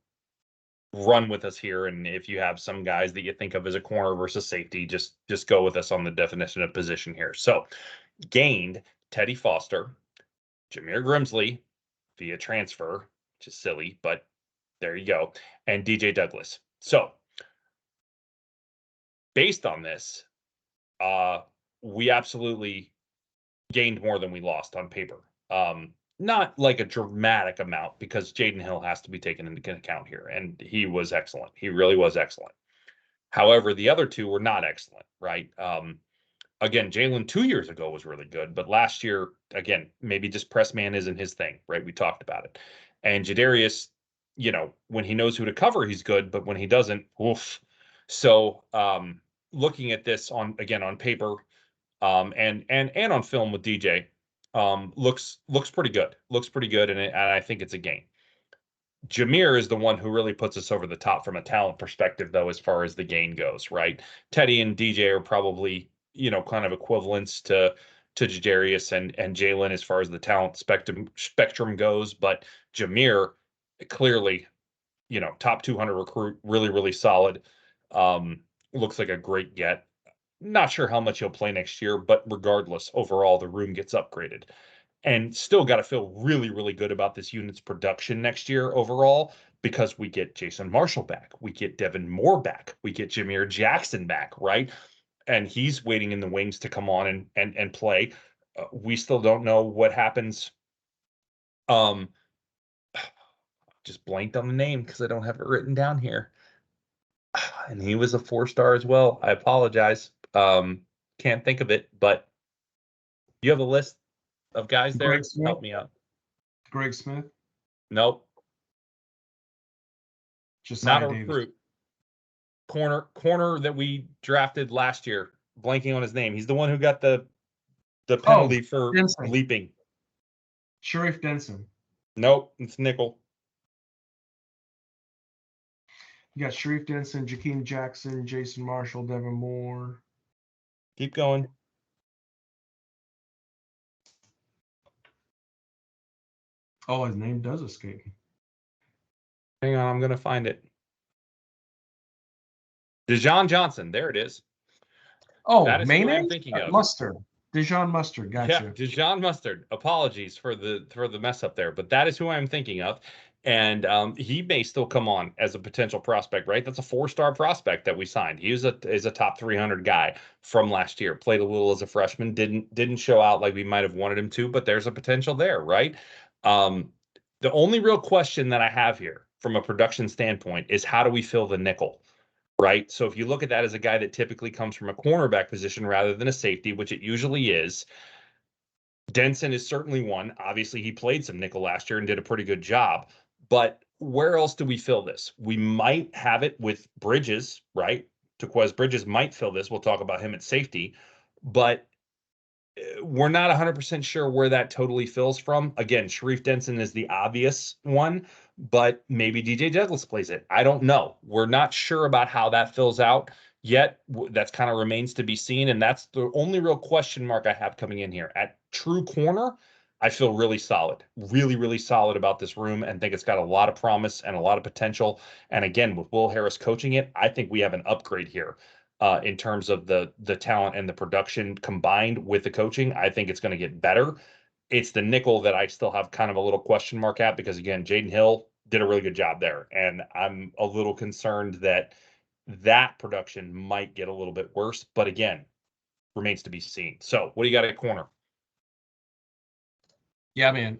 run with us here. And if you have some guys that you think of as a corner versus safety, just go with us on the definition of position here. So gained Teddy Foster, Jameer Grimsley via transfer, which is silly, but there you go, and DJ Douglas. So based on this, we absolutely gained more than we lost on paper. Not like a dramatic amount because Jaden Hill has to be taken into account here, and he was excellent. He really was excellent. However, the other two were not excellent, right? Again, Jalen 2 years ago was really good, but last year, again, maybe just press man isn't his thing, right? We talked about it. And Jadarius, when he knows who to cover, he's good, but when he doesn't, oof. So looking at this on paper, and on film with DJ, looks pretty good. Looks pretty good, and I think it's a gain. Jameer is the one who really puts us over the top from a talent perspective, though, as far as the gain goes, right? Teddy and DJ are probably, kind of equivalents to Jadarius and Jalen as far as the talent spectrum goes, but Jameer clearly, top 200 recruit, really, really solid. Looks like a great get. Not sure how much he'll play next year, but regardless, overall, the room gets upgraded. And still got to feel really, really good about this unit's production next year overall because we get Jason Marshall back. We get Devin Moore back. We get Jameer Jackson back, right? And he's waiting in the wings to come on and play. We still don't know what happens. Just blanked on the name because I don't have it written down here. And he was a 4-star as well. I apologize. Can't think of it, but you have a list of guys there? Help me out. Greg Smith? Nope. Josiah Not a Davis. recruit. Corner that we drafted last year. Blanking on his name. He's the one who got the penalty for Denson. leaping. Sharif Denson. Nope, it's nickel. You got Sharif Denson, Jakeem Jackson, Jason Marshall, Devin Moore. Keep going. Oh, his name does escape me. Hang on, I'm going to find it. Dejon Johnson. There it is. Oh, that is who I'm thinking of. Mustard. Dejon Mustard. Gotcha. Yeah, Dejon Mustard. Apologies for the mess up there, but that is who I'm thinking of. And he may still come on as a potential prospect, right? That's a 4-star prospect that we signed. He is a top 300 guy from last year. Played a little as a freshman, didn't show out like we might have wanted him to, but there's a potential there, right? The only real question that I have here from a production standpoint is how do we fill the nickel, right? So if you look at that as a guy that typically comes from a cornerback position rather than a safety, which it usually is, Denson is certainly one. Obviously, he played some nickel last year and did a pretty good job. But where else do we fill this? We might have it with Bridges, right? Taquez Bridges might fill this. We'll talk about him at safety. But we're not 100% sure where that totally fills from. Again, Sharif Denson is the obvious one, but maybe DJ Douglas plays it. I don't know. We're not sure about how that fills out yet. That's kind of remains to be seen, and that's the only real question mark I have coming in here. At true corner, I feel really solid, really, really solid about this room and think it's got a lot of promise and a lot of potential. And again, with Will Harris coaching it, I think we have an upgrade here. In terms of the talent and the production combined with the coaching, I think it's going to get better. It's the nickel that I still have kind of a little question mark at because, again, Jaden Hill did a really good job there. And I'm a little concerned that production might get a little bit worse. But again, remains to be seen. So what do you got at corner? Yeah, man.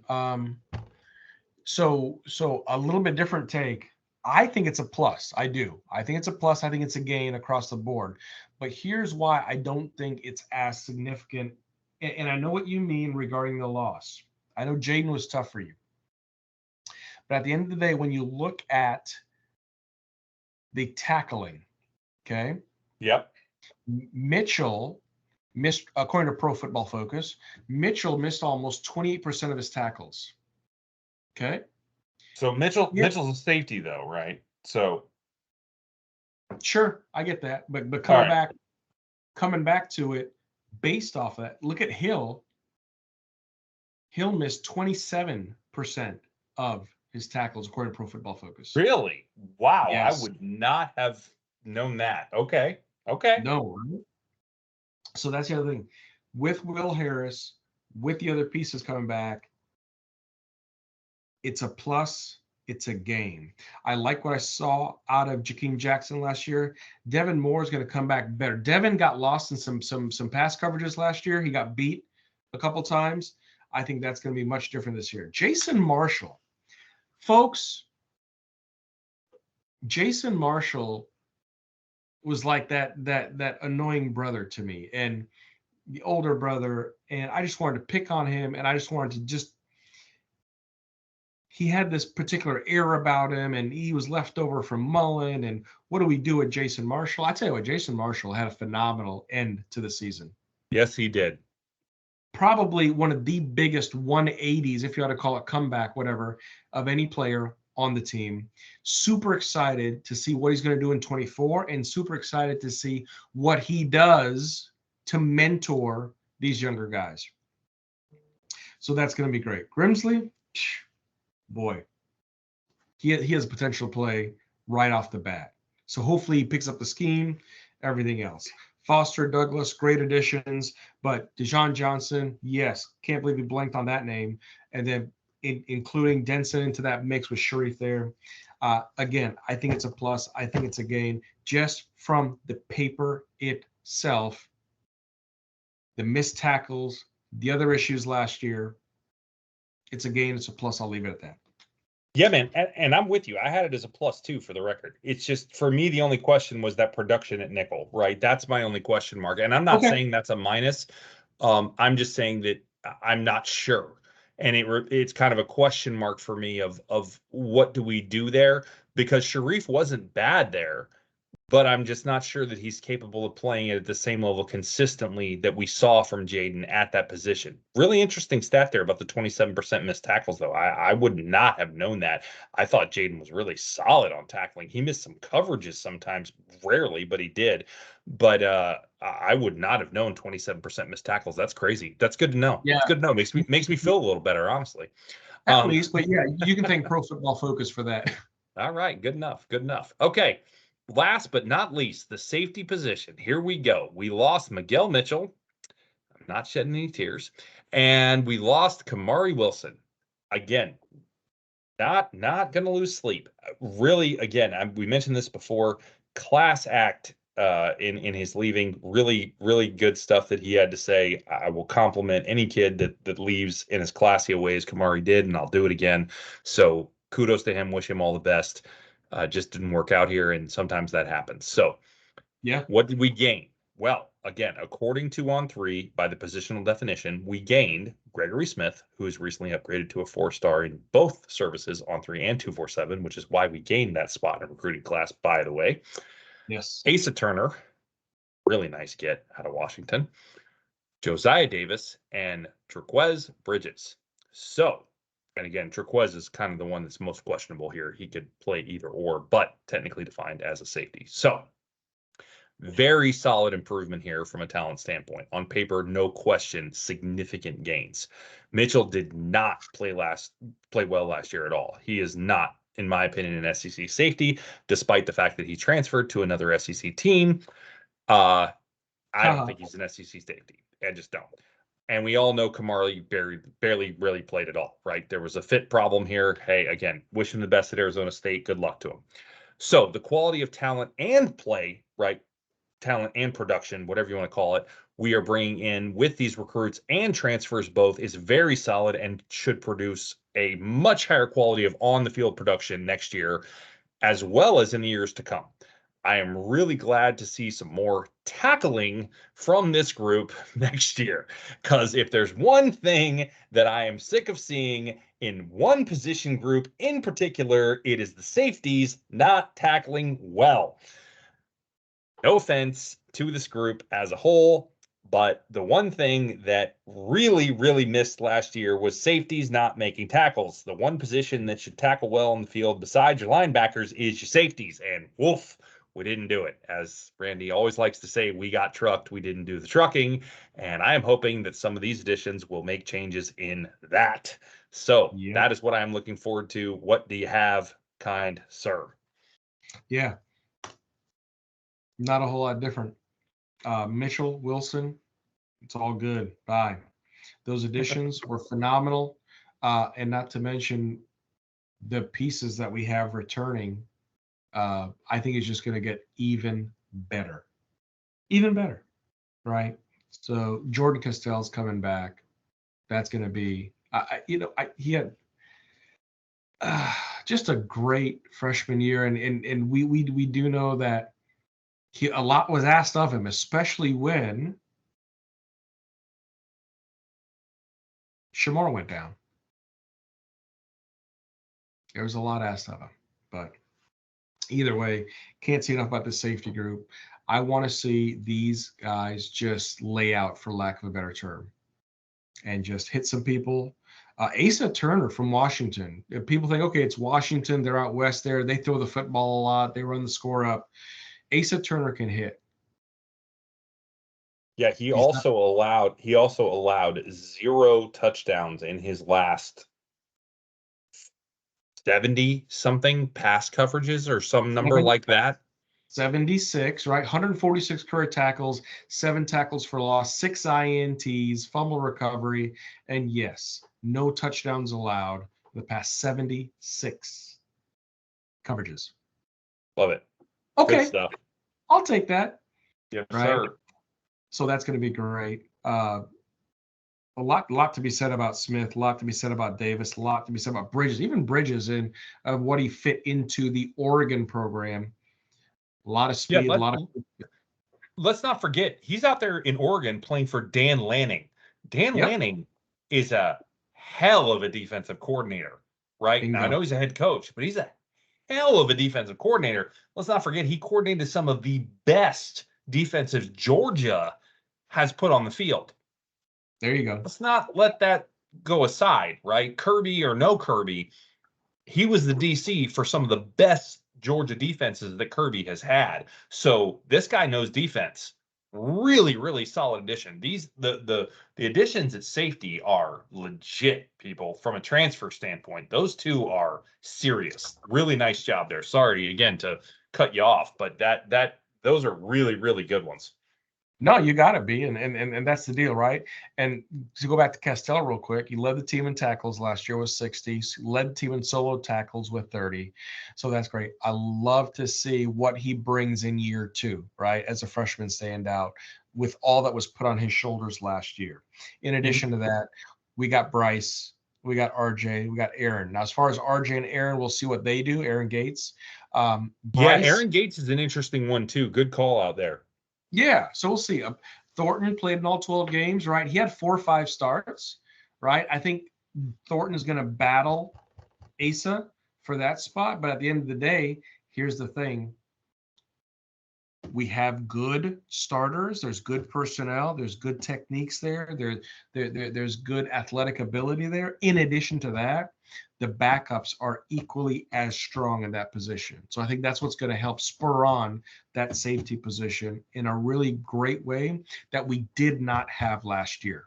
So a little bit different take. I think it's a plus. I do. I think it's a plus. I think it's a gain across the board. But here's why I don't think it's as significant. And I know what you mean regarding the loss. I know Jaden was tough for you. But at the end of the day, when you look at the tackling, okay? Yep. Mitchell missed, according to Pro Football Focus, Mitchell missed almost 28% of his tackles. Okay. So Mitchell's a safety though, right? So sure, I get that. But coming back to it based off of that, look at Hill. Hill missed 27% of his tackles according to Pro Football Focus. Really? Wow. Yes. I would not have known that. Okay. No, right? So that's the other thing. With Will Harris, with the other pieces coming back, it's a plus, it's a gain. I like what I saw out of Jakeem Jackson last year. Devin Moore is going to come back better. Devin got lost in some pass coverages last year. He got beat a couple times. I think that's going to be much different this year. Jason Marshall, folks, Jason Marshall was like that annoying brother to me, and the older brother, and I just wanted to pick on him, and I just wanted to just, he had this particular air about him, and he was left over from Mullen, and what do we do with Jason Marshall? I tell you what, Jason Marshall had a phenomenal end to the season. Yes, he did. Probably one of the biggest 180s, if you ought to call it comeback, whatever, of any player on the team. Super excited to see what he's going to do in 24, and super excited to see what he does to mentor these younger guys. So that's going to be great. Grimsley, boy, he has potential to play right off the bat. So hopefully he picks up the scheme, everything else. Foster, Douglas, great additions, but Dejon Johnson, yes, can't believe we blanked on that name. And then including Denson into that mix with Sharif there. Again, I think it's a plus. I think it's a gain just from the paper itself. The missed tackles, the other issues last year. It's a gain. It's a plus. I'll leave it at that. Yeah, man. And I'm with you. I had it as a plus too for the record. It's just, for me, the only question was that production at nickel, right? That's my only question mark. And I'm not saying that's a minus. I'm just saying that I'm not sure. And it's kind of a question mark for me of what do we do there? Because Sharif wasn't bad there, but I'm just not sure that he's capable of playing it at the same level consistently that we saw from Jaden at that position. Really interesting stat there about the 27% missed tackles, though. I would not have known that. I thought Jaden was really solid on tackling. He missed some coverages sometimes, rarely, but he did. But I would not have known 27% missed tackles. That's crazy. That's good to know. Yeah. It's good to know. Makes me feel a little better, honestly. At least, but yeah, you can thank Pro Football Focus for that. All right, good enough. Good enough. Okay. Last but not least, the safety position. Here we go. We lost Miguel Mitchell. I'm not shedding any tears. And we lost Kamari Wilson. Again, not going to lose sleep. Really, again, we mentioned this before. Class act in his leaving. Really, really good stuff that he had to say. I will compliment any kid that leaves in as classy a way as Kamari did, and I'll do it again. So kudos to him. Wish him all the best. Just didn't work out here, and sometimes that happens. So, yeah, what did we gain? Well, again, according to On3, by the positional definition, we gained Gregory Smith, who is recently upgraded to a 4-star in both services, On3 and 247, which is why we gained that spot in recruiting class, by the way. Yes. Asa Turner, really nice get out of Washington. Josiah Davis and Triquez Bridges. So, and again, Triquez is kind of the one that's most questionable here. He could play either or, but technically defined as a safety. So, very solid improvement here from a talent standpoint. On paper, no question, significant gains. Mitchell did not play well last year at all. He is not, in my opinion, an SEC safety, despite the fact that he transferred to another SEC team. I don't think he's an SEC safety. I just don't. And we all know Kamari barely really played at all, right? There was a fit problem here. Hey, again, wish him the best at Arizona State. Good luck to him. So the quality of talent and play, right? Talent and production, whatever you want to call it, we are bringing in with these recruits and transfers both is very solid and should produce a much higher quality of on-the-field production next year, as well as in the years to come. I am really glad to see some more tackling from this group next year, because if there's one thing that I am sick of seeing in one position group in particular, it is the safeties not tackling well. No offense to this group as a whole, but the one thing that really, really missed last year was safeties not making tackles. The one position that should tackle well on the field besides your linebackers is your safeties, and woof, we didn't do it. As Randy always likes to say, we got trucked, we didn't do the trucking, and I am hoping that some of these additions will make changes in that. So that is what I'm looking forward to. What do you have, kind sir? Yeah. Not a whole lot different. Mitchell, Wilson, it's all good. Bye. Those additions were phenomenal. And not to mention the pieces that we have returning. I think it's just going to get even better. Even better, right? So Jordan Castell's coming back. That's going to be, he had just a great freshman year, and we do know that a lot was asked of him, especially when Shamar went down. There was a lot asked of him, but either way, can't say enough about the safety group. I want to see these guys just lay out, for lack of a better term, and just hit some people. Asa Turner from Washington. If people think, okay, it's Washington, they're out west there, they throw the football a lot, they run the score up. Asa Turner can hit. Yeah, he also allowed 0 touchdowns in his last 70 something pass coverages or some number like that. 76, right? 146 career tackles, 7 tackles for loss, 6 INTs, fumble recovery, and yes, no touchdowns allowed the past 76 coverages. Love it. Okay. Good stuff. I'll take that. Yes, right? sir. So that's going to be great. A lot to be said about Smith, a lot to be said about Davis, a lot to be said about Bridges, even Bridges, and what he fit into the Oregon program. A lot of speed, let's not forget, he's out there in Oregon playing for Dan Lanning. Dan Lanning is a hell of a defensive coordinator, right? Now, I know he's a head coach, but he's a hell of a defensive coordinator. Let's not forget, he coordinated some of the best defensives Georgia has put on the field. There you go. Let's not let that go aside, right? Kirby or no Kirby, he was the DC for some of the best Georgia defenses that Kirby has had. So this guy knows defense. Really, really solid addition. The additions at safety are legit, people, from a transfer standpoint. Those two are serious. Really nice job there. Sorry again to cut you off, but those are really, really good ones. No, you got to be, and that's the deal, right? And to go back to Costello real quick, he led the team in tackles last year with 60, led the team in solo tackles with 30. So that's great. I love to see what he brings in year 2, right, as a freshman standout with all that was put on his shoulders last year. In addition to that, we got Bryce, we got RJ, we got Aaron. Now, as far as RJ and Aaron, we'll see what they do. Aaron Gates. Bryce, Aaron Gates is an interesting one too. Good call out there. Yeah, so we'll see. Thornton played in all 12 games, right? He had 4 or 5 starts, right? I think Thornton is going to battle Asa for that spot, but at the end of the day, here's the thing. We have good starters. There's good personnel. There's good techniques there. There's good athletic ability there. In addition to that, the backups are equally as strong in that position. So I think that's what's going to help spur on that safety position in a really great way that we did not have last year.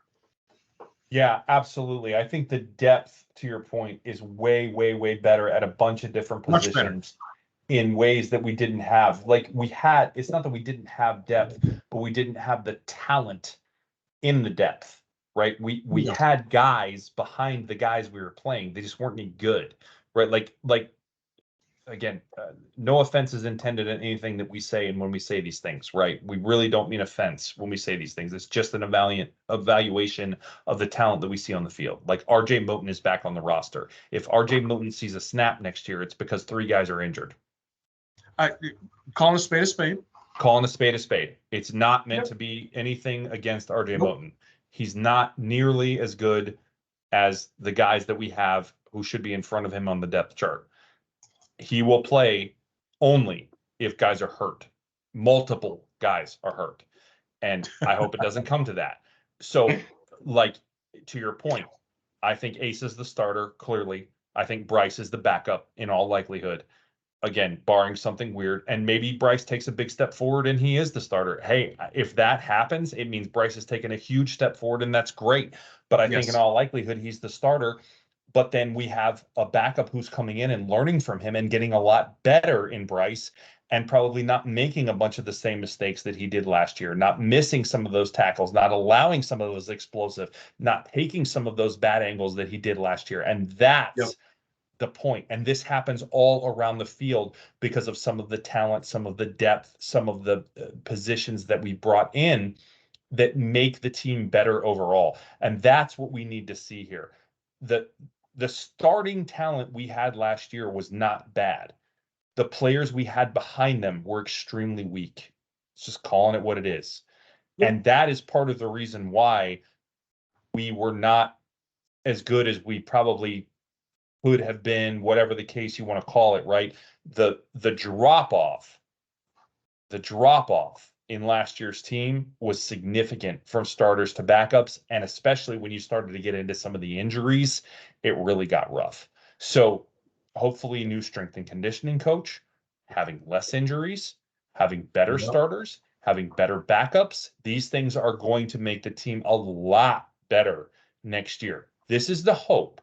Yeah, absolutely. I think the depth, to your point, is way, way, way better at a bunch of different positions in ways that we didn't have. Like it's not that we didn't have depth, but we didn't have the talent in the depth, right? We had guys behind the guys we were playing. They just weren't any good, right? Like again, no offense is intended in anything that we say and when we say these things, right? We really don't mean offense when we say these things. It's just an evaluation of the talent that we see on the field. Like RJ Moten is back on the roster. If RJ Moten sees a snap next year, it's because 3 guys are injured. Calling a spade a spade. Calling a spade a spade. It's not meant to be anything against RJ Moten. He's not nearly as good as the guys that we have who should be in front of him on the depth chart. He will play only if guys are hurt. Multiple guys are hurt. And I hope it doesn't come to that. So, like, to your point, I think Ace is the starter, clearly. I think Bryce is the backup in all likelihood. Again, barring something weird. And maybe Bryce takes a big step forward and he is the starter. Hey, if that happens, it means Bryce has taken a huge step forward and that's great. But I think in all likelihood, he's the starter. But then we have a backup who's coming in and learning from him and getting a lot better in Bryce and probably not making a bunch of the same mistakes that he did last year, not missing some of those tackles, not allowing some of those explosive, not taking some of those bad angles that he did last year. And that's the point. And this happens all around the field because of some of the talent, some of the depth, some of the positions that we brought in that make the team better overall. And that's what we need to see here. The starting talent we had last year was not bad. The players we had behind them were extremely weak. It's just calling it what it is. Yep. And that is part of the reason why we were not as good as we probably could have been, whatever the case you want to call it, right? The drop off in last year's team was significant from starters to backups. And especially when you started to get into some of the injuries, it really got rough. So hopefully a new strength and conditioning coach, having less injuries, having better starters, having better backups, these things are going to make the team a lot better next year. This is the hope.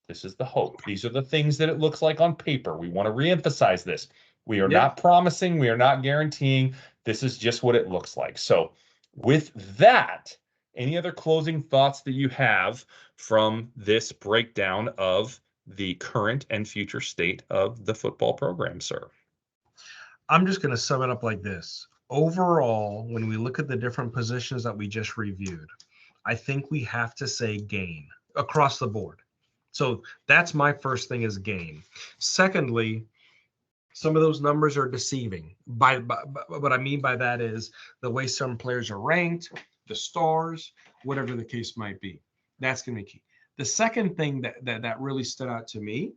This is the hope. These are the things that it looks like on paper. We want to reemphasize this. We are not promising. We are not guaranteeing. This is just what it looks like. So with that, any other closing thoughts that you have from this breakdown of the current and future state of the football program, sir? I'm just going to sum it up like this. Overall, when we look at the different positions that we just reviewed, I think we have to say gain across the board. So that's my first thing, is gain. Secondly, some of those numbers are deceiving. By what I mean by that is the way some players are ranked, the stars, whatever the case might be. That's going to be key. The second thing that really stood out to me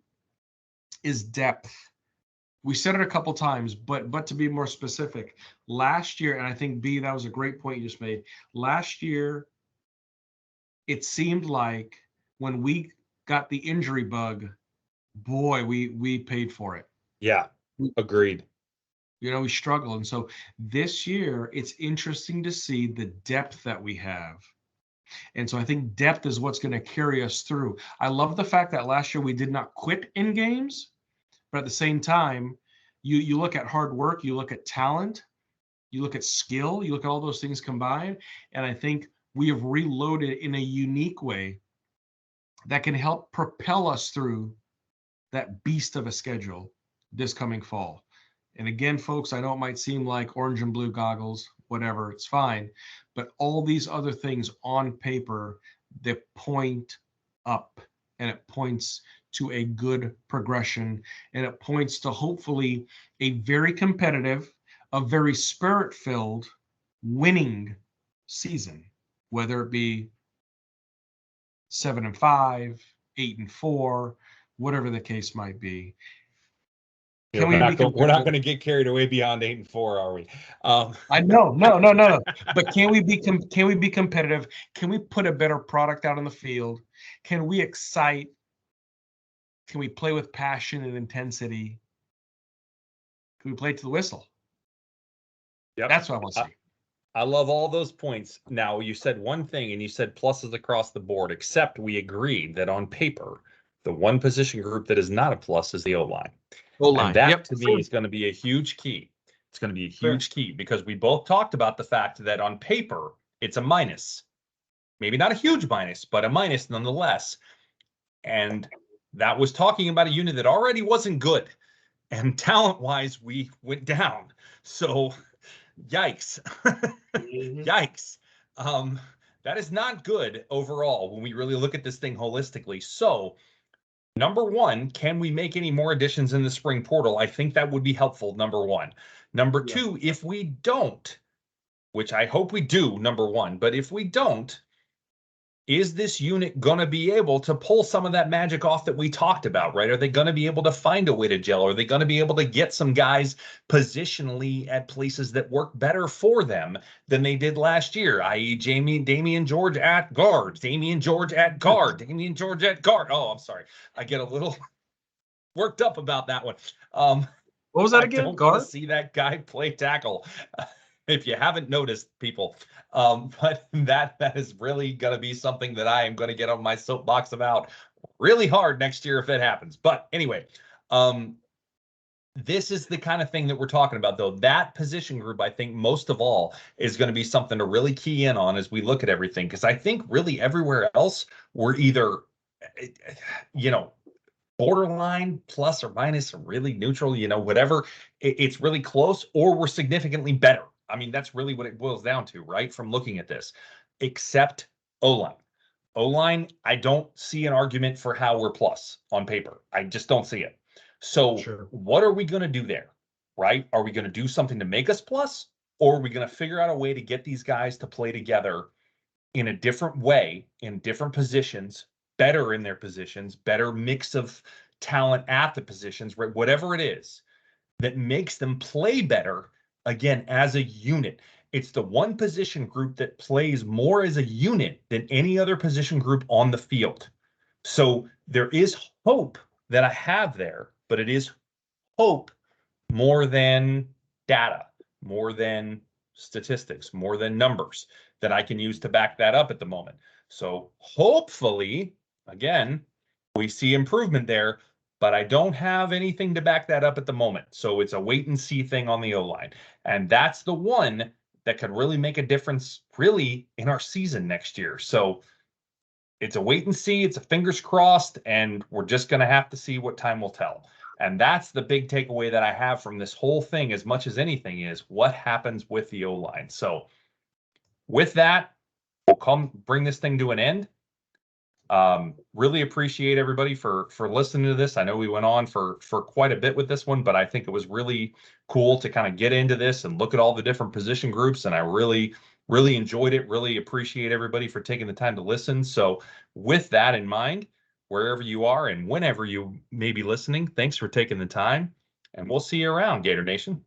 is depth. We said it a couple times, but to be more specific, last year, and I think, B, that was a great point you just made. Last year, it seemed like when we got the injury bug, boy, we paid for it. Yeah, agreed. You know, we struggled. And so this year, it's interesting to see the depth that we have. And so I think depth is what's going to carry us through. I love the fact that last year we did not quit in games, but at the same time, you look at hard work, you look at talent, you look at skill, you look at all those things combined. And I think we have reloaded in a unique way that can help propel us through that beast of a schedule this coming fall. And again, folks, I know it might seem like orange and blue goggles, whatever, it's fine. But all these other things on paper, they point up, and it points to a good progression, and it points to hopefully a very competitive, a very spirit-filled, winning season, whether it be 7-5, 8-4, whatever the case might be. We're not going to get carried away beyond 8-4, are we? I know, no. But can we be competitive? Can we put a better product out on the field? Can we excite? Can we play with passion and intensity? Can we play to the whistle? Yeah, that's what I want to see. I love all those points. Now, you said one thing, and you said pluses across the board, except we agreed that on paper, the one position group that is not a plus is the O-line. And that, to me, is going to be a huge key. It's going to be a huge key, because we both talked about the fact that on paper, it's a minus. Maybe not a huge minus, but a minus nonetheless. And that was talking about a unit that already wasn't good. And talent-wise, we went down. So, yikes. Yikes. That is not good overall when we really look at this thing holistically. So, number one, can we make any more additions in the spring portal? I think that would be helpful, number one. Number two, if we don't, which I hope we do, number one, but if we don't, is this unit going to be able to pull some of that magic off that we talked about, right? Are they going to be able to find a way to gel? Are they going to be able to get some guys positionally at places that work better for them than they did last year, i.e. Damian George at guard, Damian George at guard, Damian George at guard. Oh, I'm sorry. I get a little worked up about that one. What was that again? I don't want to see that guy play tackle. If you haven't noticed, people, but that is really going to be something that I am going to get on my soapbox about really hard next year if it happens. But anyway, this is the kind of thing that we're talking about, though. That position group, I think, most of all, is going to be something to really key in on as we look at everything, because I think really everywhere else we're either, borderline, plus or minus, or really neutral, whatever. It's really close, or we're significantly better I mean, that's really what it boils down to, right? From looking at this, except O-line. O-line, I don't see an argument for how we're plus on paper. I just don't see it. So Sure. what are we going to do there, right? Are we going to do something to make us plus, or are we going to figure out a way to get these guys to play together in a different way, in different positions, better in their positions, better mix of talent at the positions, right? Whatever it is that makes them play better, again, as a unit. It's the one position group that plays more as a unit than any other position group on the field. So there is hope that I have there, but it is hope more than data, more than statistics, more than numbers that I can use to back that up at the moment. So hopefully, again, we see improvement there, but I don't have anything to back that up at the moment. So it's a wait and see thing on the O-line. And that's the one that could really make a difference really in our season next year. So it's a wait and see, it's a fingers crossed, and we're just going to have to see what time will tell. And that's the big takeaway that I have from this whole thing, as much as anything, is what happens with the O-line. So with that, we'll bring this thing to an end. Really appreciate everybody for listening to this. I know we went on for quite a bit with this one, but I think it was really cool to kind of get into this and look at all the different position groups. And I really enjoyed it. Really appreciate everybody for taking the time to listen. So with that in mind, wherever you are and whenever you may be listening, thanks for taking the time, and we'll see you around, Gator Nation.